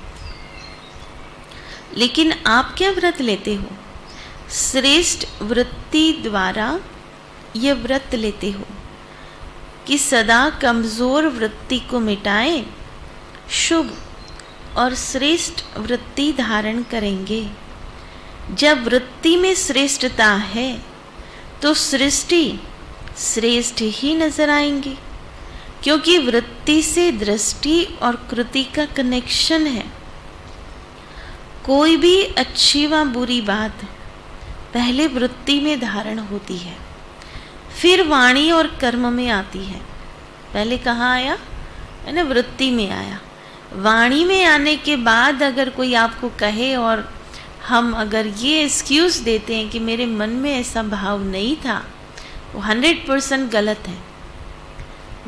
लेकिन आप क्या व्रत लेते हो? श्रेष्ठ वृत्ति द्वारा यह व्रत लेते हो कि सदा कमजोर वृत्ति को मिटाए, शुभ और श्रेष्ठ वृत्ति धारण करेंगे। जब वृत्ति में श्रेष्ठता है तो सृष्टि श्रेष्ठ ही नजर आएंगी, क्योंकि वृत्ति से दृष्टि और कृति का कनेक्शन है। कोई भी अच्छी व बुरी बात पहले वृत्ति में धारण होती है, फिर वाणी और कर्म में आती है। पहले कहाँ आया? है ना, वृत्ति में आया। वाणी में आने के बाद अगर कोई आपको कहे और हम अगर ये एक्सक्यूज़ देते हैं कि मेरे मन में ऐसा भाव नहीं था, वो 100% गलत है।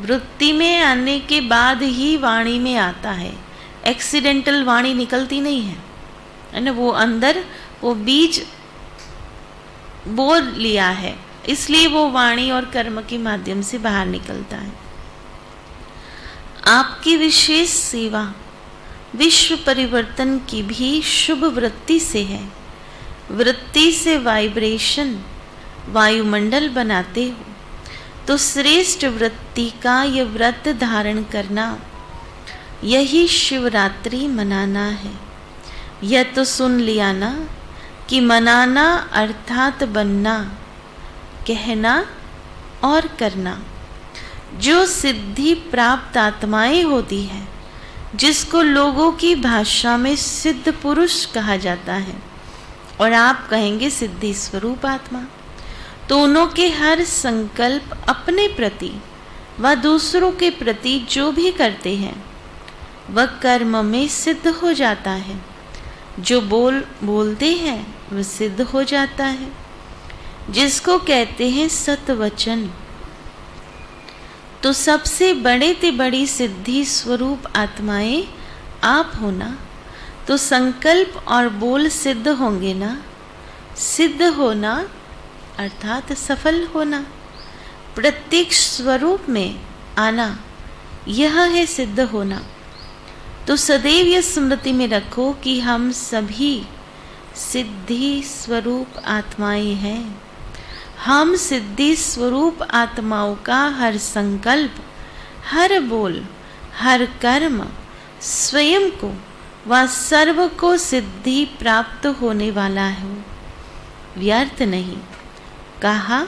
वृत्ति में आने के बाद ही वाणी में आता है, एक्सीडेंटल वाणी निकलती नहीं है ना। वो अंदर वो बीज बो लिया है, इसलिए वो वाणी और कर्म के माध्यम से बाहर निकलता है। आपकी विशेष सेवा विश्व परिवर्तन की भी शुभ वृत्ति से है। वृत्ति से वाइब्रेशन वायुमंडल बनाते हो, तो श्रेष्ठ वृत्ति का यह व्रत धारण करना, यही शिवरात्रि मनाना है। यह तो सुन लिया ना कि मनाना अर्थात बनना, कहना और करना। जो सिद्धि प्राप्त आत्माएं होती है, जिसको लोगों की भाषा में सिद्ध पुरुष कहा जाता है और आप कहेंगे सिद्धि स्वरूप आत्मा, तो उनों के हर संकल्प अपने प्रति व दूसरों के प्रति जो भी करते हैं वह कर्म में सिद्ध हो जाता है। जो बोलते हैं वह सिद्ध हो जाता है, जिसको कहते हैं सतवचन। तो सबसे बड़े ते बड़ी सिद्धि स्वरूप आत्माएं आप होना, तो संकल्प और बोल सिद्ध होंगे ना। सिद्ध होना अर्थात सफल होना, प्रत्येक स्वरूप में आना, यह है सिद्ध होना। तो सदैव यह स्मृति में रखो कि हम सभी सिद्धि स्वरूप आत्माएं हैं। हम सिद्धि स्वरूप आत्माओं का हर संकल्प, हर बोल, हर कर्म स्वयं को व सर्व को सिद्धि प्राप्त होने वाला हो, व्यर्थ नहीं। कहा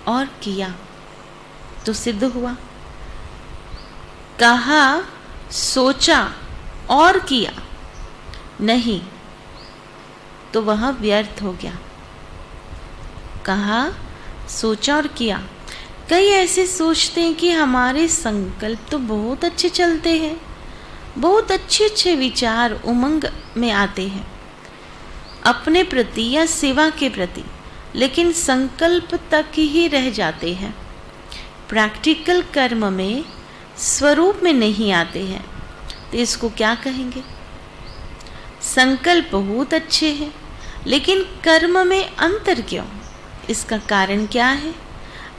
और किया तो सिद्ध हुआ, कहा सोचा और किया नहीं तो वह व्यर्थ हो गया। कहा सोचा और किया। कई ऐसे सोचते हैं कि हमारे संकल्प तो बहुत अच्छे चलते हैं, बहुत अच्छे अच्छे विचार उमंग में आते हैं अपने प्रति या सेवा के प्रति, लेकिन संकल्प तक ही रह जाते हैं, प्रैक्टिकल कर्म में स्वरूप में नहीं आते हैं। तो इसको क्या कहेंगे? संकल्प बहुत अच्छे हैं लेकिन कर्म में अंतर क्यों? इसका कारण क्या है?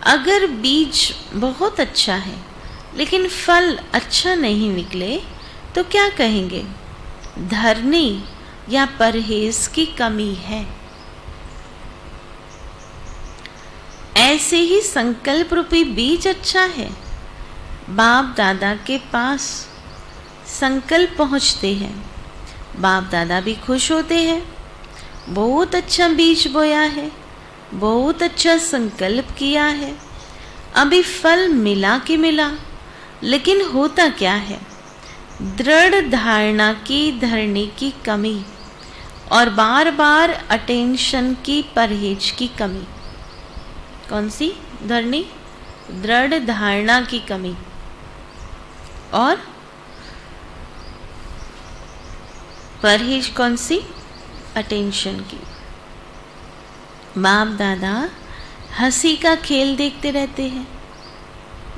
अगर बीज बहुत अच्छा है लेकिन फल अच्छा नहीं निकले तो क्या कहेंगे? धरनी या परहेज की कमी है। ऐसे ही संकल्प रूपी बीज अच्छा है, बाप दादा के पास संकल्प पहुँचते हैं, बाप दादा भी खुश होते हैं, बहुत अच्छा बीज बोया है, बहुत अच्छा संकल्प किया है, अभी फल मिला कि मिला, लेकिन होता क्या है? दृढ़ धारणा की धरने की कमी, और बार बार अटेंशन की परहेज की कमी। कौन सी धरनी? दृढ़ धारणा की कमी और परहेज कौन सी? अटेंशन की। बाप दादा हंसी का खेल देखते रहते हैं।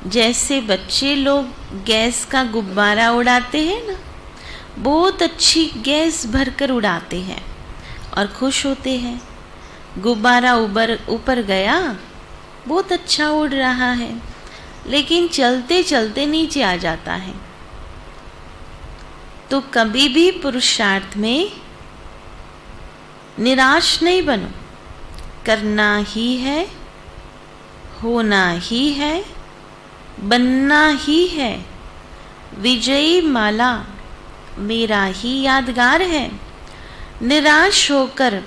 जैसे बच्चे लोग गैस का गुब्बारा उड़ाते हैं ना, बहुत अच्छी गैस भरकर उड़ाते हैं और खुश होते हैं। गुब्बारा ऊपर गया, बहुत अच्छा उड़ रहा है, लेकिन चलते चलते नीचे आ जाता है। तो कभी भी पुरुषार्थ में निराश नहीं बनो। करना ही है, होना ही है, बनना ही है। विजयी माला मेरा ही यादगार है। निराश होकर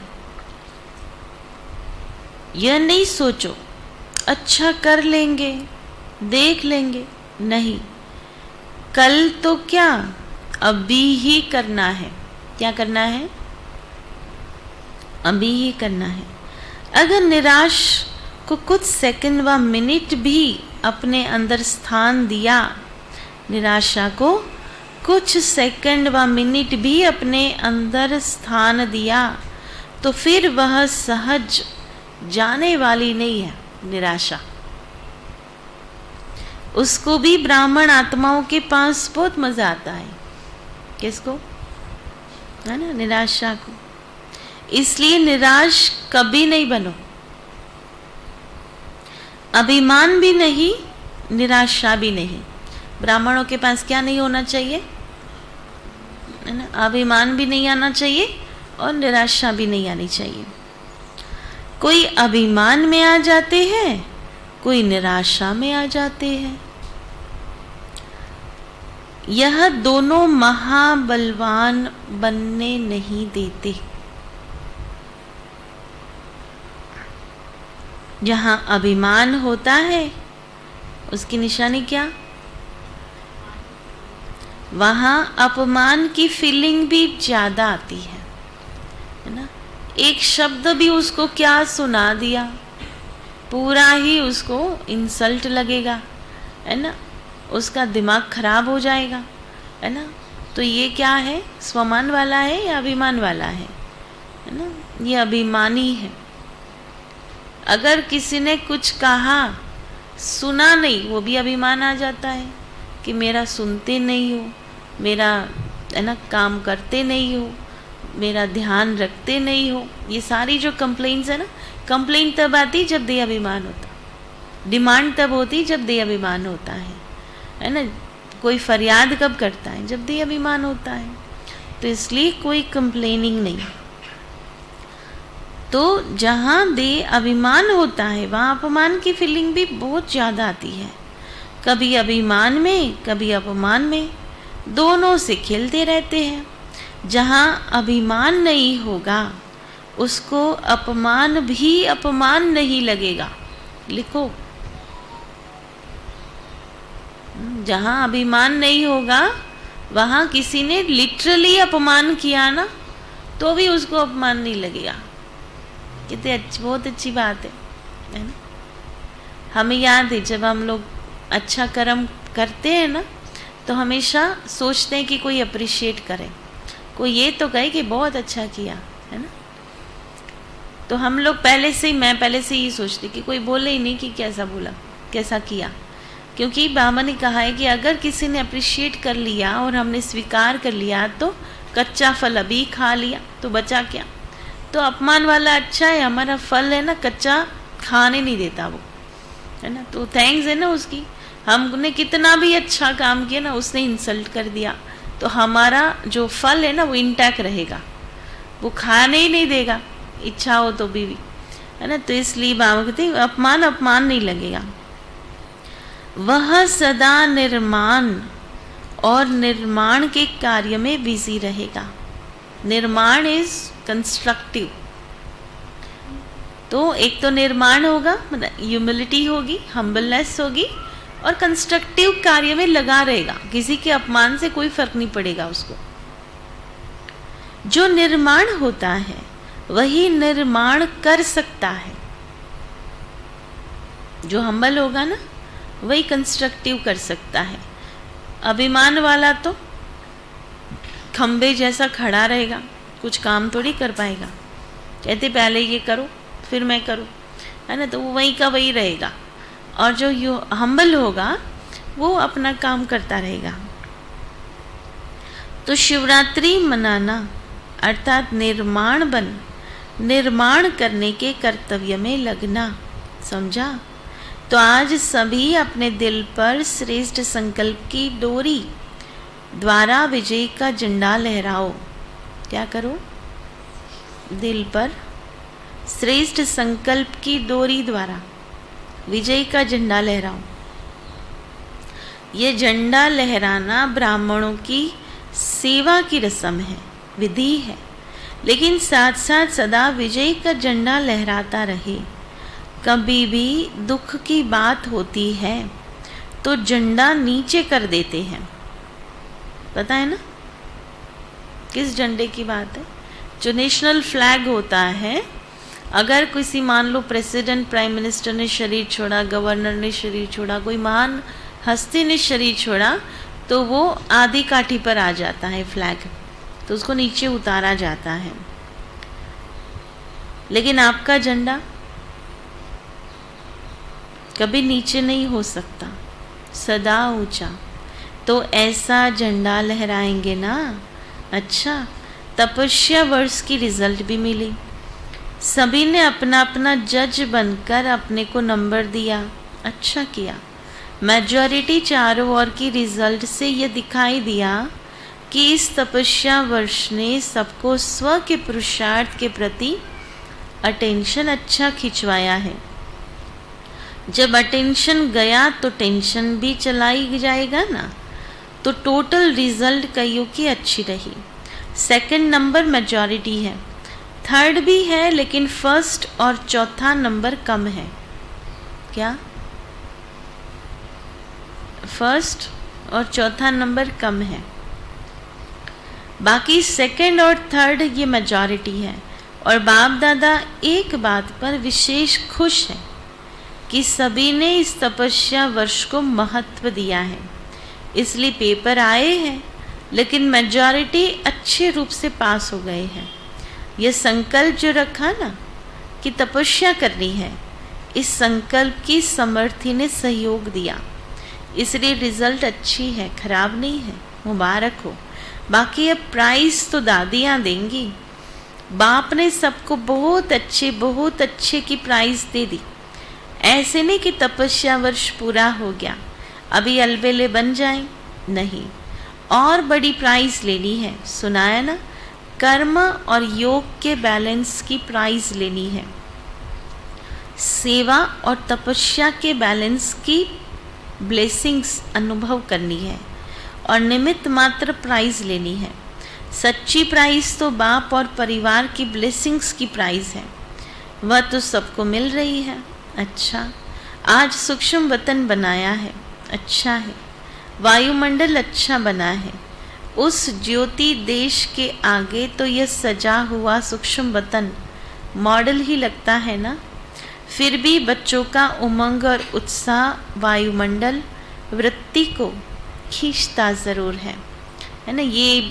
यह नहीं सोचो अच्छा कर लेंगे, देख लेंगे। नहीं, कल तो क्या, अभी ही करना है। क्या करना है? अभी ही करना है। अगर निराश को कुछ सेकंड व मिनट भी अपने अंदर स्थान दिया, निराशा को कुछ सेकंड व मिनट भी अपने अंदर स्थान दिया, तो फिर वह सहज जाने वाली नहीं है निराशा। उसको भी ब्राह्मण आत्माओं के पास बहुत मजा आता है। किसको? है ना, निराशा को। इसलिए निराश कभी नहीं बनो। अभिमान भी नहीं, निराशा भी नहीं। ब्राह्मणों के पास क्या नहीं होना चाहिए? है ना, अभिमान भी नहीं आना चाहिए और निराशा भी नहीं आनी चाहिए। कोई अभिमान में आ जाते हैं, कोई निराशा में आ जाते हैं। यह दोनों महाबलवान बनने नहीं देते। जहां अभिमान होता है उसकी निशानी क्या? वहां अपमान की फीलिंग भी ज्यादा आती है ना। एक शब्द भी उसको क्या सुना दिया, पूरा ही उसको इंसल्ट लगेगा, है ना, उसका दिमाग खराब हो जाएगा, है ना। तो ये क्या है? स्वमान वाला है या अभिमान वाला है ना? ये अभिमानी है। अगर किसी ने कुछ कहा, सुना नहीं, वो भी अभिमान आ जाता है कि मेरा सुनते नहीं हो, मेरा है ना काम करते नहीं हो, मेरा ध्यान रखते नहीं हो। ये सारी जो कंप्लेंट्स है ना, कंप्लेंट तब आती जब दे अभिमान होता, डिमांड तब होती जब दे अभिमान होता है ना। कोई फरियाद कब करता है? जब दे अभिमान होता है। तो इसलिए कोई कंप्लेनिंग नहीं। तो जहाँ दे अभिमान होता है वहाँ अपमान की फीलिंग भी बहुत ज़्यादा आती है। कभी अभिमान में, कभी अपमान में, दोनों से खेलते रहते हैं। जहाँ अभिमान नहीं होगा उसको अपमान भी अपमान नहीं लगेगा। लिखो, जहाँ अभिमान नहीं होगा वहाँ किसी ने लिटरली अपमान किया ना, तो भी उसको अपमान नहीं लगेगा। कितनी बहुत अच्छी बात है ना। हमें याद है जब हम लोग अच्छा कर्म करते हैं ना, तो हमेशा सोचते हैं कि कोई अप्रिशिएट करे, कोई ये तो कहे कि बहुत अच्छा किया, है ना। तो हम लोग मैं पहले से ही सोचती कि कोई बोले ही नहीं कि कैसा बोला, कैसा किया। क्योंकि बाबा ने कहा है कि अगर किसी ने अप्रिशिएट कर लिया और हमने स्वीकार कर लिया तो कच्चा फल अभी खा लिया तो बचा क्या। तो अपमान वाला अच्छा है, हमारा फल है ना कच्चा खाने नहीं देता वो, है ना। तो थैंक्स है ना उसकी, हमने कितना भी अच्छा काम किया ना, उसने इंसल्ट कर दिया तो हमारा जो फल है ना वो इंटैक्ट रहेगा, वो खाने ही नहीं देगा, इच्छा हो तो भी, है ना। तो इसलिए बाबा कहते अपमान नहीं लगेगा। वह सदा निर्माण और निर्माण के कार्य में बिजी रहेगा। निर्माण इज कंस्ट्रक्टिव। तो एक तो निर्माण होगा, मतलब ह्यूमिलिटी होगी, हम्बलनेस होगी, और कंस्ट्रक्टिव कार्य में लगा रहेगा। किसी के अपमान से कोई फर्क नहीं पड़ेगा उसको। जो निर्माण होता है वही निर्माण कर सकता है। जो हम्बल होगा ना वही कंस्ट्रक्टिव कर सकता है। अभिमान वाला तो खंबे जैसा खड़ा रहेगा, कुछ काम थोड़ी कर पाएगा। कहते पहले ये करो फिर मैं करूँ, है ना, तो वो वही का वही रहेगा। और जो हम्बल होगा वो अपना काम करता रहेगा। तो शिवरात्रि मनाना अर्थात निर्माण करने के कर्तव्य में लगना, समझा। तो आज सभी अपने दिल पर श्रेष्ठ संकल्प की डोरी द्वारा विजय का झंडा लहराओ। क्या करो? दिल पर श्रेष्ठ संकल्प की डोरी द्वारा विजय का झंडा लहराओ। ये झंडा लहराना ब्राह्मणों की सेवा की रस्म है, विधि है, लेकिन साथ साथ सदा विजय का झंडा लहराता रहे। कभी भी दुख की बात होती है तो झंडा नीचे कर देते हैं। पता है ना किस झंडे की बात है? जो नेशनल फ्लैग होता है, अगर किसी मान लो प्रेसिडेंट, प्राइम मिनिस्टर ने शरीर छोड़ा, गवर्नर ने शरीर छोड़ा, कोई महान हस्ती ने शरीर छोड़ा, तो वो आधी काठी पर आ जाता है फ्लैग, तो उसको नीचे उतारा जाता है। लेकिन आपका झंडा कभी नीचे नहीं हो सकता, सदा ऊंचा। तो ऐसा झंडा लहराएंगे ना। अच्छा, तपस्या वर्ष की रिजल्ट भी मिली। सभी ने अपना अपना जज बनकर अपने को नंबर दिया, अच्छा किया। मेजॉरिटी चारों ओर की रिजल्ट से यह दिखाई दिया कि इस तपस्या वर्ष ने सबको स्व के पुरुषार्थ के प्रति अटेंशन अच्छा खिंचवाया है। जब अटेंशन गया तो टेंशन भी चलाई जाएगा ना। तो टोटल रिजल्ट कईयों की अच्छी रही। सेकंड नंबर मेजॉरिटी है, थर्ड भी है, लेकिन फर्स्ट और चौथा नंबर कम है। क्या? फर्स्ट और चौथा नंबर कम है, बाकी सेकंड और थर्ड ये मेजॉरिटी है। और बाप दादा एक बात पर विशेष खुश है कि सभी ने इस तपस्या वर्ष को महत्व दिया है, इसलिए पेपर आए हैं, लेकिन मेजॉरिटी अच्छे रूप से पास हो गए हैं। यह संकल्प जो रखा ना कि तपस्या करनी है, इस संकल्प की समर्थी ने सहयोग दिया, इसलिए रिजल्ट अच्छी है, खराब नहीं है, मुबारक हो। बाकी अब प्राइस तो दादियाँ देंगी। बाप ने सबको बहुत अच्छे की प्राइस दे दी। ऐसे नहीं कि तपस्या वर्ष पूरा हो गया अभी अलबेले बन जाएं, नहीं, और बड़ी प्राइस लेनी है। सुनाया ना, कर्म और योग के बैलेंस की प्राइस लेनी है, सेवा और तपस्या के बैलेंस की ब्लेसिंग्स अनुभव करनी है, और निमित्त मात्र प्राइज लेनी है। सच्ची प्राइज तो बाप और परिवार की ब्लेसिंग्स की प्राइज है, वह तो सबको मिल रही है। अच्छा, आज सूक्ष्म वतन बनाया है, अच्छा है, वायुमंडल अच्छा बना है। उस ज्योति देश के आगे तो यह सजा हुआ सूक्ष्म वतन मॉडल ही लगता है ना। फिर भी बच्चों का उमंग और उत्साह वायुमंडल वृत्ति को खींचता ज़रूर है ना। ये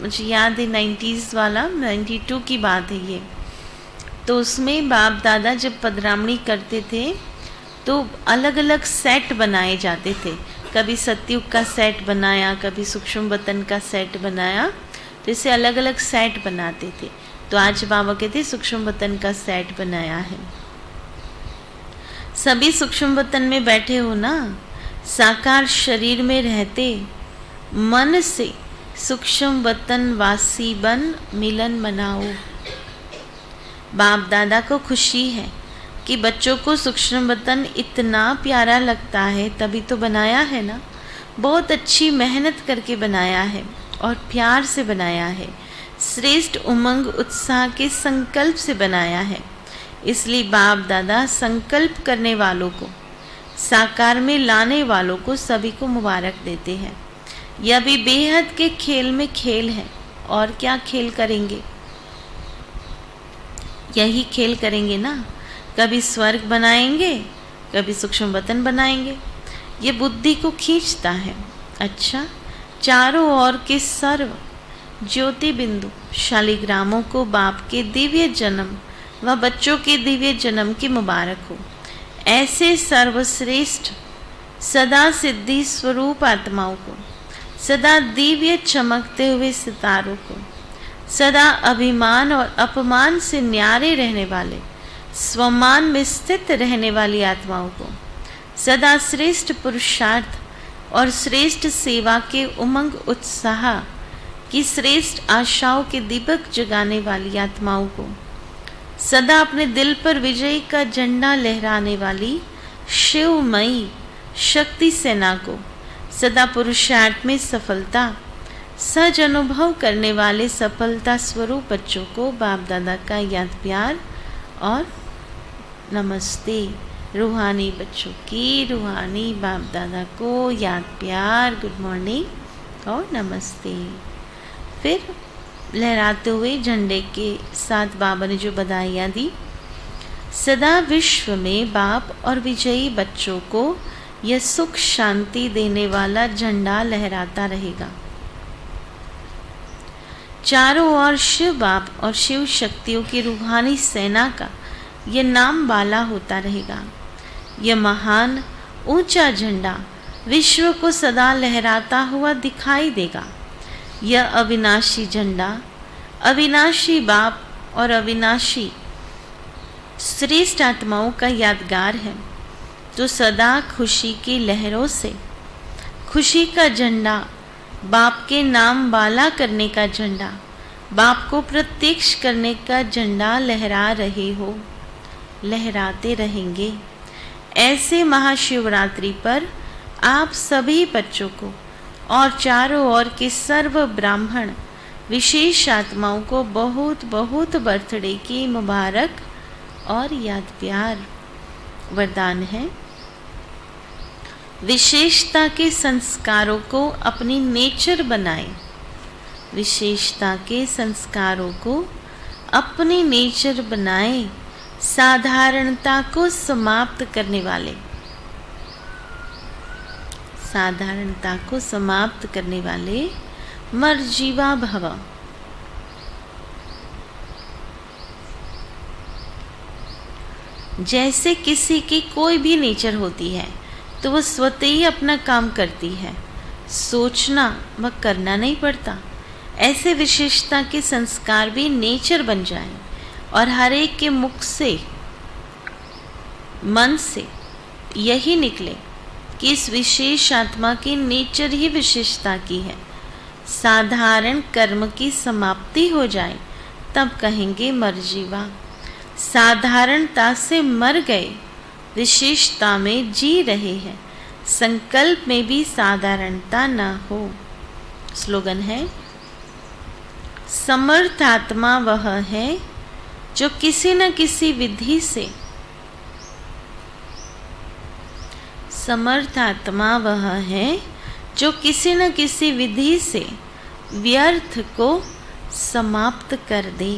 मुझे याद है 90s वाला, 92 की बात है ये। तो उसमें बाप दादा जब पधरामणी करते थे तो अलग अलग सेट बनाए जाते थे। कभी सतयुग का सेट बनाया, कभी सूक्ष्म वतन का सेट बनाया, तो इसे अलग अलग सेट बनाते थे। तो आज बाबा कहते सूक्ष्म वतन का सेट बनाया है। सभी सूक्ष्म वतन में बैठे हो ना, साकार शरीर में रहते मन से सूक्ष्म वतन वासी बन मिलन मनाओ। बाप दादा को खुशी है कि बच्चों को सूक्ष्म वतन इतना प्यारा लगता है, तभी तो बनाया है ना। बहुत अच्छी मेहनत करके बनाया है और प्यार से बनाया है, श्रेष्ठ उमंग उत्साह के संकल्प से बनाया है। इसलिए बाप दादा संकल्प करने वालों को, साकार में लाने वालों को सभी को मुबारक देते हैं। यह भी बेहद के खेल में खेल है और क्या खेल करेंगे? यही खेल करेंगे ना, कभी स्वर्ग बनाएंगे, कभी सूक्ष्म वतन बनाएंगे। ये बुद्धि को खींचता है। अच्छा, चारों ओर के सर्व ज्योति बिंदु शालिग्रामों को बाप के दिव्य जन्म व बच्चों के दिव्य जन्म की मुबारक हो। ऐसे सर्वश्रेष्ठ सदा सिद्धि स्वरूप आत्माओं को, सदा दिव्य चमकते हुए सितारों को, सदा अभिमान और अपमान से न्यारे रहने वाले, स्वमान में स्थित रहने वाली आत्माओं को, सदा श्रेष्ठ पुरुषार्थ और श्रेष्ठ सेवा के उमंग उत्साह की श्रेष्ठ आशाओं के दीपक जगाने वाली आत्माओं को, सदा अपने दिल पर विजय का झंडा लहराने वाली शिवमयी शक्ति सेना को, सदा पुरुषार्थ में सफलता सहज अनुभव करने वाले सफलता स्वरूप बच्चों को बाप दादा का याद प्यार और नमस्ते। रूहानी बच्चों की रूहानी बाप दादा को याद प्यार, गुड मॉर्निंग और नमस्ते। फिर लहराते हुए झंडे के साथ बाबा ने जो बधाइयाँ दी, सदा विश्व में बाप और विजयी बच्चों को यह सुख शांति देने वाला झंडा लहराता रहेगा। चारों ओर शिव बाप और शिव शक्तियों की रूहानी सेना का यह नाम बाला होता रहेगा। यह महान ऊंचा झंडा विश्व को सदा लहराता हुआ दिखाई देगा। यह अविनाशी झंडा अविनाशी बाप और अविनाशी श्रेष्ठ आत्माओं का यादगार है, जो सदा खुशी की लहरों से, खुशी का झंडा, बाप के नाम बाला करने का झंडा, बाप को प्रत्यक्ष करने का झंडा लहरा रहे हो, लहराते रहेंगे। ऐसे महाशिवरात्रि पर आप सभी बच्चों को और चारों ओर के सर्व ब्राह्मण विशेष आत्माओं को बहुत बहुत बर्थडे की मुबारक और याद प्यार। वरदान है, विशेषता के संस्कारों को अपनी नेचर बनाएं। विशेषता के संस्कारों को अपनी नेचर बनाएं। साधारणता को समाप्त करने वाले, साधारणता को समाप्त करने वाले मर्जीवा भव। जैसे किसी की कोई भी नेचर होती है तो वह स्वतः ही अपना काम करती है, सोचना व करना नहीं पड़ता। ऐसे विशेषता के संस्कार भी नेचर बन जाएं और हर एक के मुख से, मन से यही निकले कि इस विशेष आत्मा की नेचर ही विशेषता की है। साधारण कर्म की समाप्ति हो जाए तब कहेंगे मर्जीवा। साधारणता से मर गए, विशेषता में जी रहे हैं। संकल्प में भी साधारणता न हो। स्लोगन है, समर्थ आत्मा वह है जो किसी न किसी विधि से, समर्थ आत्मा वह है जो किसी न किसी विधि से व्यर्थ को समाप्त कर दे।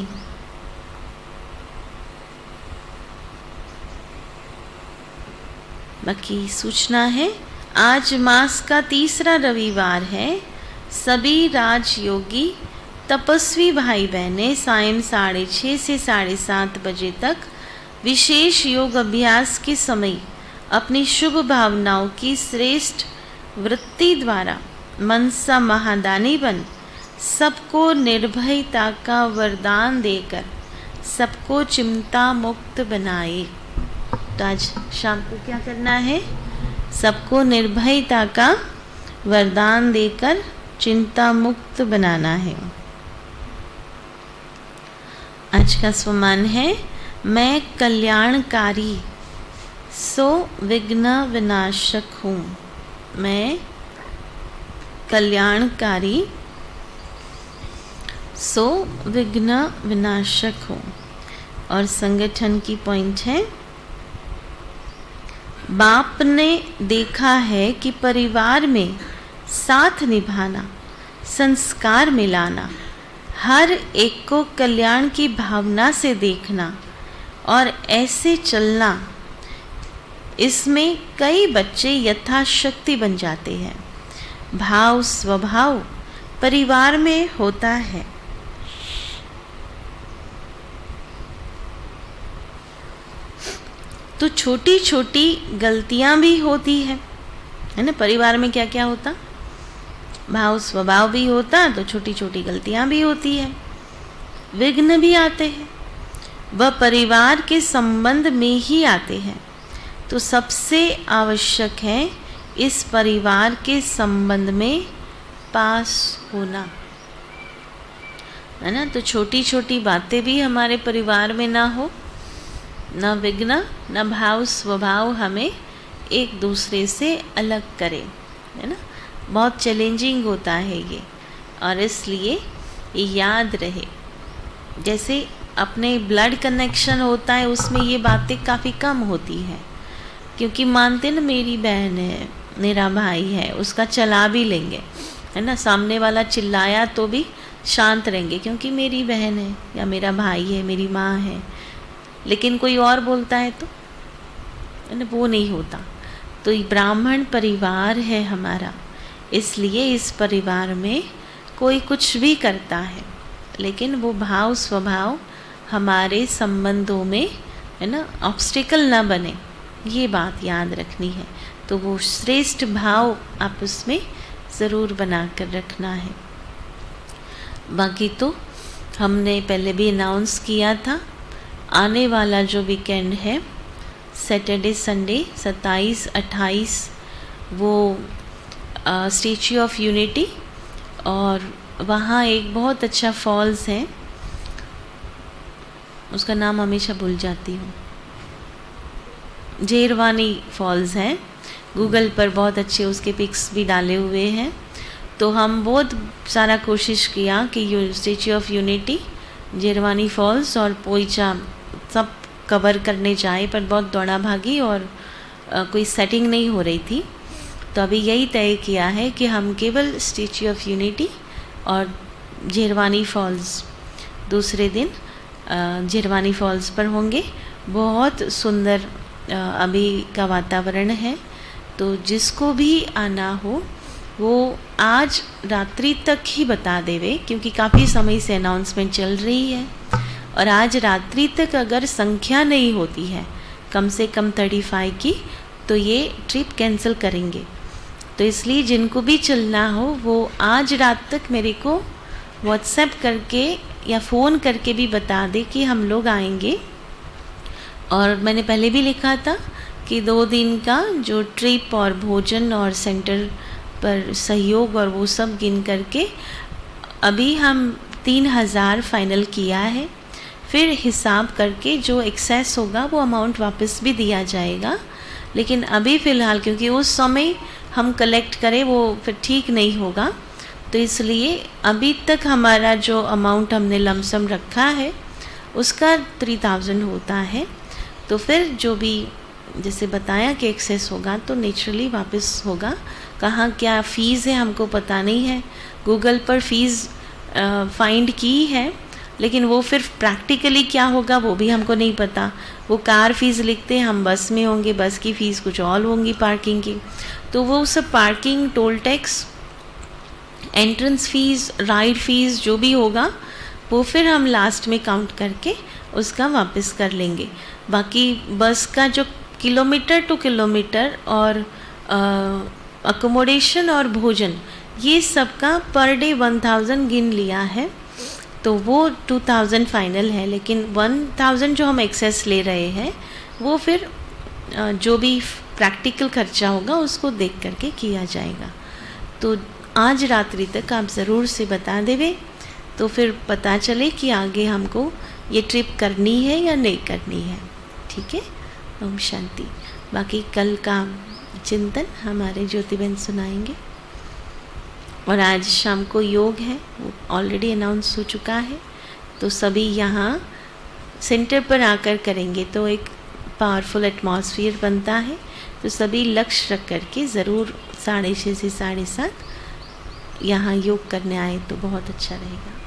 बाकी सूचना है, आज मास का तीसरा रविवार है। सभी राजयोगी तपस्वी भाई बहनें सायं 6:30 से 7:30 बजे तक विशेष योग अभ्यास के समय अपनी शुभ भावनाओं की श्रेष्ठ वृत्ति द्वारा मनसा महादानी बन सबको निर्भयता का वरदान देकर सबको चिंता मुक्त बनाए। तो आज शाम को क्या करना है? सबको निर्भयता का वरदान देकर चिंता मुक्त बनाना है। आज का स्वमान है, मैं कल्याणकारी सो विघ्न विनाशक हूँ। मैं कल्याणकारी सो विघ्न विनाशक हूँ। और संगठन की पॉइंट है, बाप ने देखा है कि परिवार में साथ निभाना, संस्कार मिलाना, हर एक को कल्याण की भावना से देखना और ऐसे चलना, इसमें कई बच्चे यथाशक्ति बन जाते हैं। भाव स्वभाव परिवार में होता है। तो छोटी छोटी गलतियां भी होती है ना। परिवार में क्या क्या होता, भाव स्वभाव भी होता, तो छोटी छोटी गलतियां भी होती है, विघ्न भी आते हैं, वह परिवार के संबंध में ही आते हैं। तो सबसे आवश्यक है इस परिवार के संबंध में पास होना, है ना। तो छोटी छोटी बातें भी हमारे परिवार में ना हो, न विघ्न न भाव स्वभाव हमें एक दूसरे से अलग करे, है ना। बहुत चैलेंजिंग होता है ये, और इसलिए ये याद रहे। जैसे अपने ब्लड कनेक्शन होता है उसमें ये बातें काफ़ी कम होती हैं, क्योंकि मानते ना मेरी बहन है, मेरा भाई है, उसका चला भी लेंगे, है ना। सामने वाला चिल्लाया तो भी शांत रहेंगे, क्योंकि मेरी बहन है या मेरा भाई है, मेरी माँ है। लेकिन कोई और बोलता है तो, है ना, वो नहीं होता। तो ये ब्राह्मण परिवार है हमारा, इसलिए इस परिवार में कोई कुछ भी करता है, लेकिन वो भाव स्वभाव हमारे संबंधों में, है ना, ऑब्स्टिकल ना बने, ये बात याद रखनी है। तो वो श्रेष्ठ भाव आपस में ज़रूर बना कर रखना है। बाकी तो हमने पहले भी अनाउंस किया था, आने वाला जो वीकेंड है सैटरडे संडे 27-28 वो स्टैच्यू ऑफ यूनिटी, और वहाँ एक बहुत अच्छा फॉल्स है, उसका नाम हमेशा भूल जाती हूँ, झेरवानी फॉल्स है। गूगल पर बहुत अच्छे उसके पिक्स भी डाले हुए हैं। तो हम बहुत सारा कोशिश किया कि स्टैच्यू ऑफ यूनिटी, झेरवानी फॉल्स और पोइचा सब कवर करने जाए, पर बहुत दौड़ा भागी और कोई सेटिंग नहीं हो रही थी। तो अभी यही तय किया है कि हम केवल स्टैच्यू ऑफ यूनिटी और झेरवानी फॉल्स दूसरे दिन झेरवानी फॉल्स पर होंगे। बहुत सुंदर अभी का वातावरण है, तो जिसको भी आना हो वो आज रात्रि तक ही बता देवे, क्योंकि काफ़ी समय से अनाउंसमेंट चल रही है। और आज रात्रि तक अगर संख्या नहीं होती है कम से कम 35 की, तो ये ट्रिप कैंसिल करेंगे। तो इसलिए जिनको भी चलना हो वो आज रात तक मेरे को व्हाट्सएप करके या फ़ोन करके भी बता दे कि हम लोग आएंगे। और मैंने पहले भी लिखा था कि 2 दिन का जो ट्रिप और भोजन और सेंटर पर सहयोग और वो सब गिन करके अभी हम 3000 फाइनल किया है। फिर हिसाब करके जो एक्सेस होगा वो अमाउंट वापस भी दिया जाएगा। लेकिन अभी फ़िलहाल क्योंकि उस समय हम कलेक्ट करें वो फिर ठीक नहीं होगा, तो इसलिए अभी तक हमारा जो अमाउंट हमने लमसम रखा है उसका 3000 होता है। तो फिर जो भी जैसे बताया कि एक्सेस होगा तो नेचुरली वापस होगा। कहाँ क्या फ़ीस है हमको पता नहीं है, गूगल पर फ़ीस फाइंड की है, लेकिन वो फिर प्रैक्टिकली क्या होगा वो भी हमको नहीं पता। वो कार फ़ीस लिखते हैं, हम बस में होंगे, बस की फ़ीस कुछ और होंगी पार्किंग की। तो वो सब parking, toll tax, entrance fees, ride fees जो भी होगा वो फिर हम लास्ट में काउंट करके उसका वापस कर लेंगे। बाकी बस का जो किलोमीटर टू किलोमीटर और अकोमोडेशन और भोजन ये सब का पर डे 1000 गिन लिया है, तो वो 2000 फाइनल है। लेकिन 1000 जो हम एक्सेस ले रहे हैं वो फिर जो भी प्रैक्टिकल खर्चा होगा उसको देख करके किया जाएगा। तो आज रात्रि तक आप ज़रूर से बता देवे, तो फिर पता चले कि आगे हमको ये ट्रिप करनी है या नहीं करनी है। ठीक है, ओम शांति। बाकी कल का चिंतन हमारे ज्योतिबेन सुनाएंगे। और आज शाम को योग है, वो ऑलरेडी अनाउंस हो चुका है, तो सभी यहाँ सेंटर पर आकर करेंगे तो एक पावरफुल एटमॉस्फेयर बनता है। तो सभी लक्ष्य रख करके ज़रूर 6:30 से 7:30 यहाँ योग करने आए तो बहुत अच्छा रहेगा।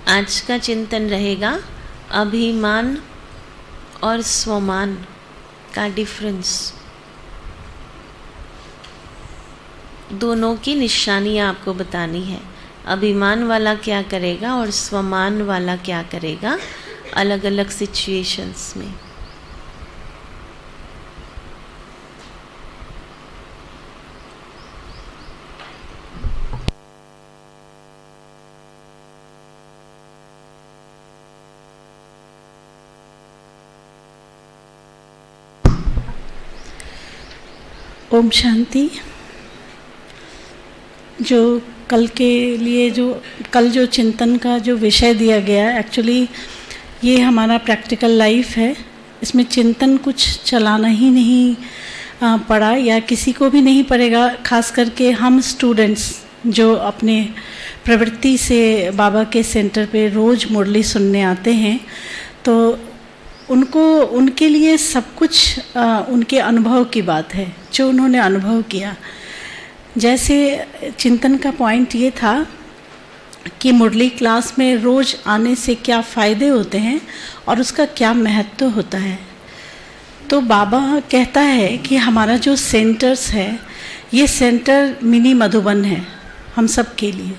आज का चिंतन रहेगा अभिमान और स्वमान का डिफरेंस। दोनों की निशानियाँ आपको बतानी है। अभिमान वाला क्या करेगा और स्वमान वाला क्या करेगा अलग अलग सिचुएशंस में। ओम शांति। जो कल के लिए कल जो चिंतन का जो विषय दिया गया, एक्चुअली ये हमारा प्रैक्टिकल लाइफ है। इसमें चिंतन कुछ चलाना ही नहीं पड़ा या किसी को भी नहीं पड़ेगा। खास करके हम स्टूडेंट्स जो अपने प्रवृत्ति से बाबा के सेंटर पे रोज़ मुरली सुनने आते हैं, तो उनके लिए सब कुछ उनके अनुभव की बात है जो उन्होंने अनुभव किया। जैसे चिंतन का पॉइंट ये था कि मुरली क्लास में रोज़ आने से क्या फ़ायदे होते हैं और उसका क्या महत्व होता है। तो बाबा कहता है कि हमारा जो सेंटर्स है, ये सेंटर मिनी मधुबन है हम सब के लिए।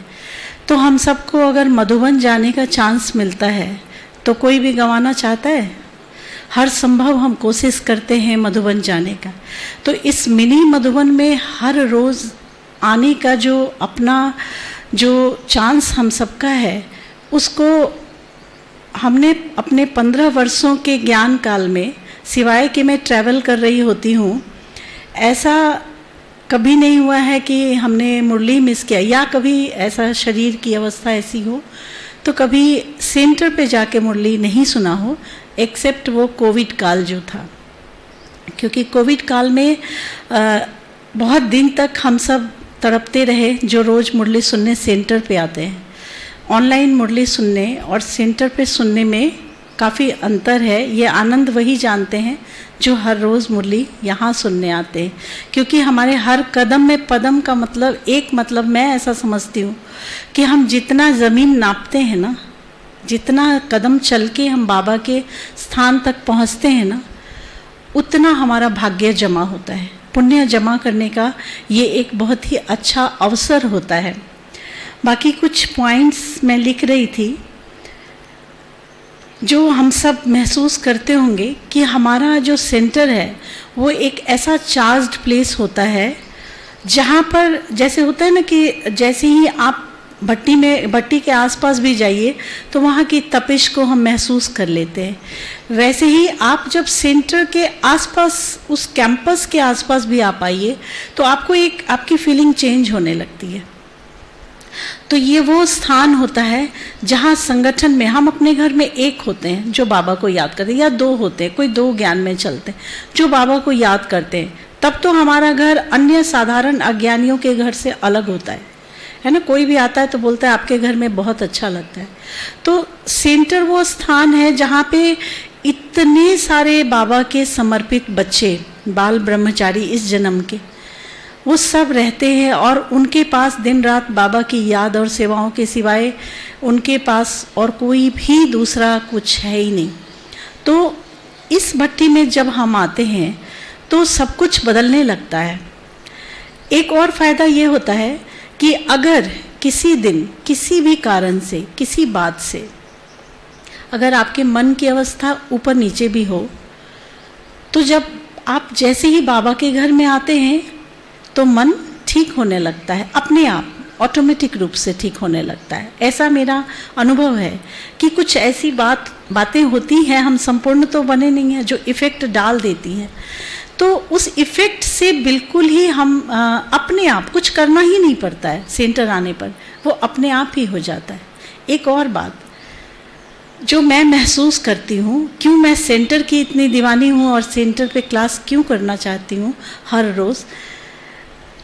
तो हम सबको अगर मधुबन जाने का चांस मिलता है तो कोई भी गंवाना चाहता है? हर संभव हम कोशिश करते हैं मधुबन जाने का। तो इस मिनी मधुबन में हर रोज़ आने का जो अपना जो चांस हम सबका है, उसको हमने अपने 15 वर्षों के ज्ञान काल में, सिवाय कि मैं ट्रैवल कर रही होती हूँ, ऐसा कभी नहीं हुआ है कि हमने मुरली मिस किया, या कभी ऐसा शरीर की अवस्था ऐसी हो तो कभी सेंटर पे जाके मुरली नहीं सुना हो, एक्सेप्ट वो कोविड काल जो था। क्योंकि कोविड काल में बहुत दिन तक हम सब तड़पते रहे जो रोज़ मुरली सुनने सेंटर पे आते हैं। ऑनलाइन मुरली सुनने और सेंटर पे सुनने में काफ़ी अंतर है। ये आनंद वही जानते हैं जो हर रोज़ मुरली यहाँ सुनने आते हैं। क्योंकि हमारे हर कदम में पदम का मतलब एक मतलब मैं ऐसा समझती हूँ कि हम जितना ज़मीन नापते हैं ना, जितना कदम चल के हम बाबा के स्थान तक पहुँचते हैं ना, उतना हमारा भाग्य जमा होता है। पुण्य जमा करने का ये एक बहुत ही अच्छा अवसर होता है। बाकी कुछ पॉइंट्स मैं लिख रही थी जो हम सब महसूस करते होंगे कि हमारा जो सेंटर है वो एक ऐसा चार्ज्ड प्लेस होता है जहाँ पर जैसे होता है ना कि जैसे ही आप भट्टी के आसपास भी जाइए तो वहाँ की तपिश को हम महसूस कर लेते हैं। वैसे ही आप जब सेंटर के आसपास, उस कैंपस के आसपास भी आ पाइए तो आपको एक आपकी फीलिंग चेंज होने लगती है। तो ये वो स्थान होता है जहाँ संगठन में हम अपने घर में एक होते हैं जो बाबा को याद करते हैं, या दो होते हैं, कोई दो ज्ञान में चलते हैं जो बाबा को याद करते हैं। तब तो हमारा घर अन्य साधारण अज्ञानियों के घर से अलग होता है ना। कोई भी आता है तो बोलता है आपके घर में बहुत अच्छा लगता है। तो सेंटर वो स्थान है जहाँ पे इतने सारे बाबा के समर्पित बच्चे, बाल ब्रह्मचारी इस जन्म के, वो सब रहते हैं और उनके पास दिन रात बाबा की याद और सेवाओं के सिवाय उनके पास और कोई भी दूसरा कुछ है ही नहीं। तो इस भट्टी में जब हम आते हैं तो सब कुछ बदलने लगता है। एक और फ़ायदा ये होता है कि अगर किसी दिन किसी भी कारण से, किसी बात से अगर आपके मन की अवस्था ऊपर नीचे भी हो, तो जब आप जैसे ही बाबा के घर में आते हैं तो मन ठीक होने लगता है, अपने आप ऑटोमेटिक रूप से ठीक होने लगता है। ऐसा मेरा अनुभव है कि कुछ ऐसी बातें होती हैं, हम संपूर्ण तो बने नहीं हैं, जो इफ़ेक्ट डाल देती हैं। तो उस इफ़ेक्ट से बिल्कुल ही हम अपने आप कुछ करना ही नहीं पड़ता है। सेंटर आने पर वो अपने आप ही हो जाता है। एक और बात जो मैं महसूस करती हूँ, क्यों मैं सेंटर की इतनी दीवानी हूँ और सेंटर पे क्लास क्यों करना चाहती हूँ हर रोज़,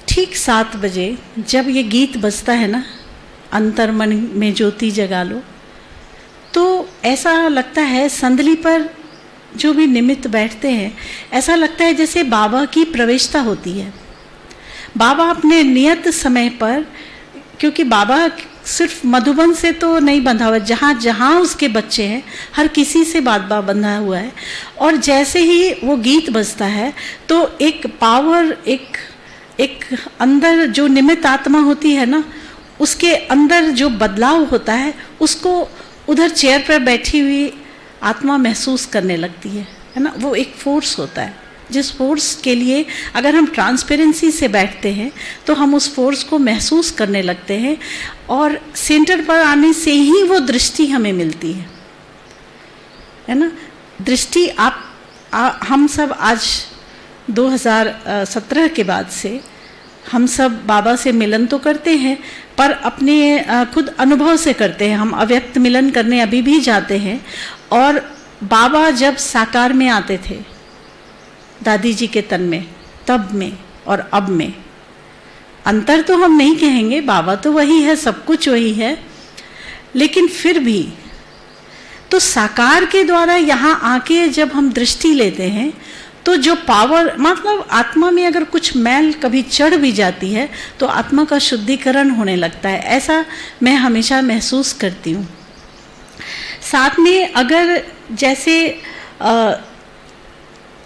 ठीक 7 बजे जब ये गीत बजता है ना, अंतर्मन में ज्योति जगा लो, तो ऐसा लगता है संदली पर जो भी निमित्त बैठते हैं, ऐसा लगता है जैसे बाबा की प्रवेशता होती है। बाबा अपने नियत समय पर क्योंकि बाबा सिर्फ मधुबन से तो नहीं बंधा हुआ, जहाँ जहाँ उसके बच्चे हैं हर किसी से बाबा बंधा हुआ है। और जैसे ही वो गीत बजता है तो एक पावर, एक अंदर जो निमित्त आत्मा होती है ना, उसके अंदर जो बदलाव होता है उसको उधर चेयर पर बैठी हुई आत्मा महसूस करने लगती है ना। वो एक फोर्स होता है, जिस फोर्स के लिए अगर हम ट्रांसपेरेंसी से बैठते हैं तो हम उस फोर्स को महसूस करने लगते हैं, और सेंटर पर आने से ही वो दृष्टि हमें मिलती है ना। दृष्टि हम सब आज 2017 के बाद से हम सब बाबा से मिलन तो करते हैं, पर अपने खुद अनुभव से करते हैं। हम अव्यक्त मिलन करने अभी भी जाते हैं। और बाबा जब साकार में आते थे दादी जी के तन में, तब में और अब में अंतर तो हम नहीं कहेंगे, बाबा तो वही है, सब कुछ वही है, लेकिन फिर भी तो साकार के द्वारा यहाँ आके जब हम दृष्टि लेते हैं तो जो पावर, मतलब आत्मा में अगर कुछ मैल कभी चढ़ भी जाती है तो आत्मा का शुद्धिकरण होने लगता है। ऐसा मैं हमेशा महसूस करती हूँ। साथ में अगर जैसे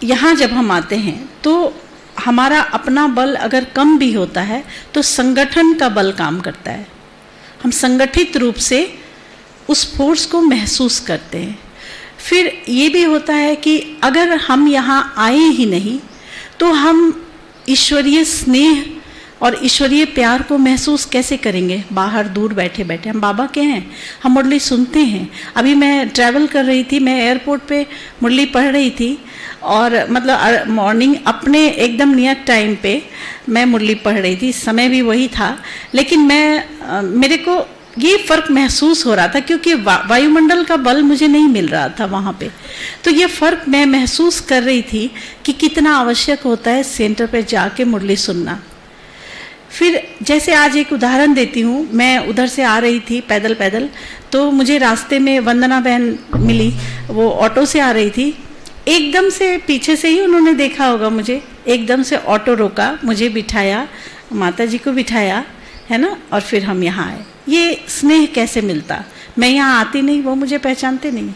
यहाँ जब हम आते हैं तो हमारा अपना बल अगर कम भी होता है तो संगठन का बल काम करता है। हम संगठित रूप से उस फोर्स को महसूस करते हैं। फिर ये भी होता है कि अगर हम यहाँ आए ही नहीं तो हम ईश्वरीय स्नेह और ईश्वरीय प्यार को महसूस कैसे करेंगे? बाहर दूर बैठे बैठे हम बाबा के हैं, हम मुरली सुनते हैं। अभी मैं ट्रैवल कर रही थी, मैं एयरपोर्ट पे मुरली पढ़ रही थी, और मतलब मॉर्निंग अपने एकदम नियत टाइम पे मैं मुरली पढ़ रही थी, समय भी वही था, लेकिन मेरे को ये फ़र्क महसूस हो रहा था क्योंकि वायुमंडल का बल मुझे नहीं मिल रहा था वहाँ पे। तो ये फ़र्क मैं महसूस कर रही थी कि कितना आवश्यक होता है सेंटर पे जाके मुरली सुनना। फिर जैसे आज एक उदाहरण देती हूँ, मैं उधर से आ रही थी पैदल पैदल, तो मुझे रास्ते में वंदना बहन मिली, वो ऑटो से आ रही थी। एकदम से पीछे से ही उन्होंने देखा होगा मुझे, एकदम से ऑटो रोका, मुझे बिठाया, माता जी को बिठाया, है ना, और फिर हम यहाँ आए। ये स्नेह कैसे मिलता? मैं यहाँ आती नहीं, वो मुझे पहचानते नहीं,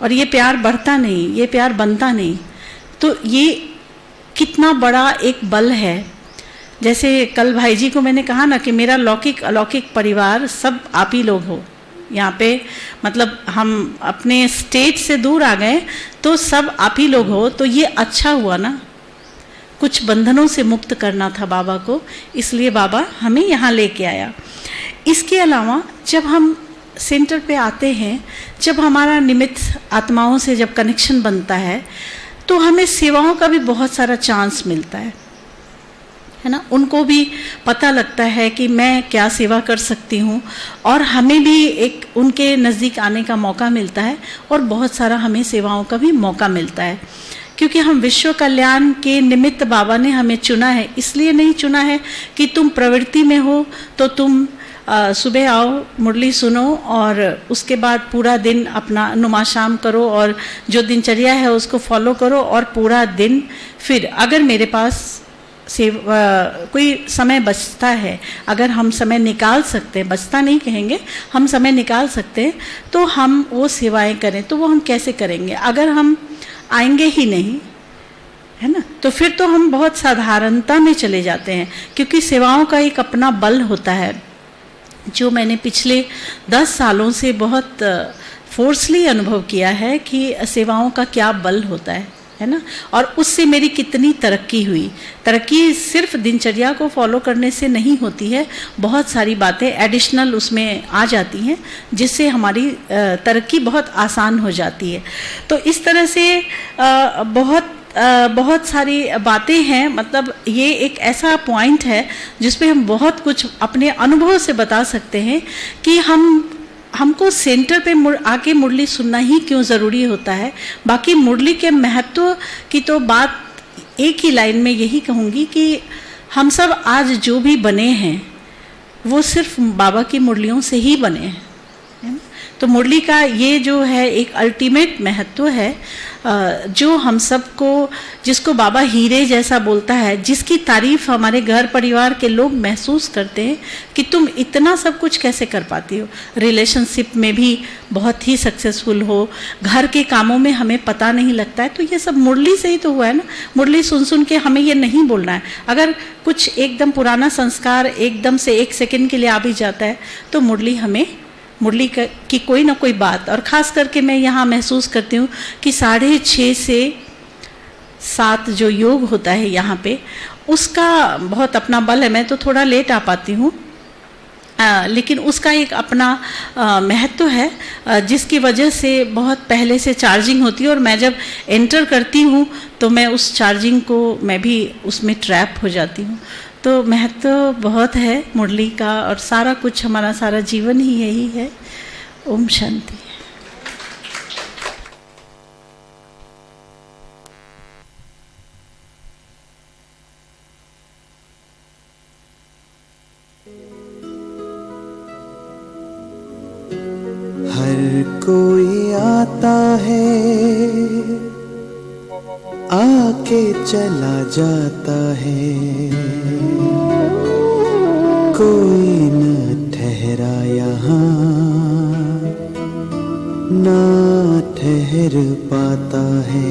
और ये प्यार बढ़ता नहीं, ये प्यार बनता नहीं। तो ये कितना बड़ा एक बल है। जैसे कल भाई जी को मैंने कहा ना कि मेरा लौकिक अलौकिक परिवार सब आप ही लोग हो यहाँ पे, मतलब हम अपने स्टेट से दूर आ गए तो सब आप ही लोग हो। तो ये अच्छा हुआ ना, कुछ बंधनों से मुक्त करना था बाबा को, इसलिए बाबा हमें यहाँ लेके आया। इसके अलावा जब हम सेंटर पे आते हैं, जब हमारा निमित्त आत्माओं से जब कनेक्शन बनता है तो हमें सेवाओं का भी बहुत सारा चांस मिलता है ना। उनको भी पता लगता है कि मैं क्या सेवा कर सकती हूँ, और हमें भी एक उनके नज़दीक आने का मौका मिलता है, और बहुत सारा हमें सेवाओं का भी मौका मिलता है। क्योंकि हम विश्व कल्याण के निमित्त बाबा ने हमें चुना है, इसलिए नहीं चुना है कि तुम प्रवृत्ति में हो तो तुम सुबह आओ, मुरली सुनो, और उसके बाद पूरा दिन अपना नुमाशाम करो और जो दिनचर्या है उसको फॉलो करो, और पूरा दिन फिर अगर मेरे पास कोई समय बचता है, अगर हम समय निकाल सकते हैं, बचता नहीं कहेंगे, हम समय निकाल सकते हैं, तो हम वो सेवाएं करें। तो वो हम कैसे करेंगे अगर हम आएंगे ही नहीं, है ना? तो फिर तो हम बहुत साधारणता में चले जाते हैं, क्योंकि सेवाओं का एक अपना बल होता है, जो मैंने पिछले 10 सालों से बहुत फोर्सली अनुभव किया है कि सेवाओं का क्या बल होता है ना। और उससे मेरी कितनी तरक्की हुई। तरक्की सिर्फ दिनचर्या को फॉलो करने से नहीं होती है, बहुत सारी बातें एडिशनल उसमें आ जाती हैं जिससे हमारी तरक्की बहुत आसान हो जाती है। तो इस तरह से बहुत सारी बातें हैं। मतलब ये एक ऐसा पॉइंट है जिसपे हम बहुत कुछ अपने अनुभव से बता सकते हैं कि हमको सेंटर पे आके मुरली सुनना ही क्यों ज़रूरी होता है। बाकी मुरली के महत्व की तो बात एक ही लाइन में यही कहूँगी कि हम सब आज जो भी बने हैं वो सिर्फ बाबा की मुरलियों से ही बने हैं, है ना। तो मुरली का ये जो है एक अल्टीमेट महत्व है, जो हम सबको, जिसको बाबा हीरे जैसा बोलता है, जिसकी तारीफ हमारे घर परिवार के लोग महसूस करते हैं कि तुम इतना सब कुछ कैसे कर पाती हो, रिलेशनशिप में भी बहुत ही सक्सेसफुल हो, घर के कामों में हमें पता नहीं लगता है। तो ये सब मुरली से ही तो हुआ है ना। मुरली सुन सुन के हमें ये नहीं बोलना है। अगर कुछ एकदम पुराना संस्कार एकदम से 1 सेकंड के लिए आ भी जाता है तो मुरली की कोई ना कोई बात, और ख़ास करके मैं यहाँ महसूस करती हूँ कि 6:30 से 7 जो योग होता है यहाँ पे, उसका बहुत अपना बल है। मैं तो थोड़ा लेट आ पाती हूँ, लेकिन उसका एक अपना महत्व है, जिसकी वजह से बहुत पहले से चार्जिंग होती है, और मैं जब एंटर करती हूँ तो मैं उस चार्जिंग को, मैं भी उसमें ट्रैप हो जाती हूँ। तो महत्व बहुत है मुरली का, और सारा कुछ, हमारा सारा जीवन ही यही है। ओम शांति। हर कोई आता है, आके चला जाता है, कोई न ठहरा यहाँ, ना ठहर पाता है।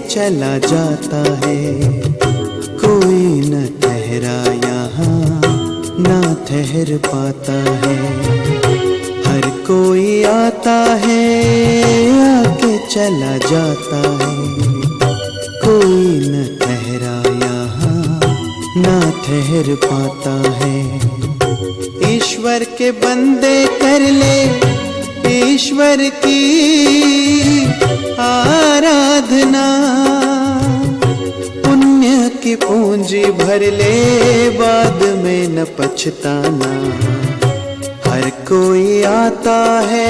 चला जाता है, कोई न ठहरा यहाँ, ना ठहर पाता है। हर कोई आता है, आके चला जाता है, कोई न ठहरा यहाँ, ना ठहर पाता है। ईश्वर के बंदे कर ले ईश्वर की आराधना, पुण्य की पूंजी भर ले, बाद में न पछताना। हर कोई आता है,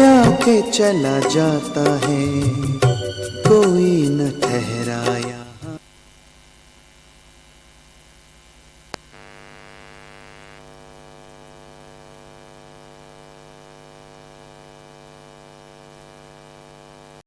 आके चला जाता है, कोई न ठहरा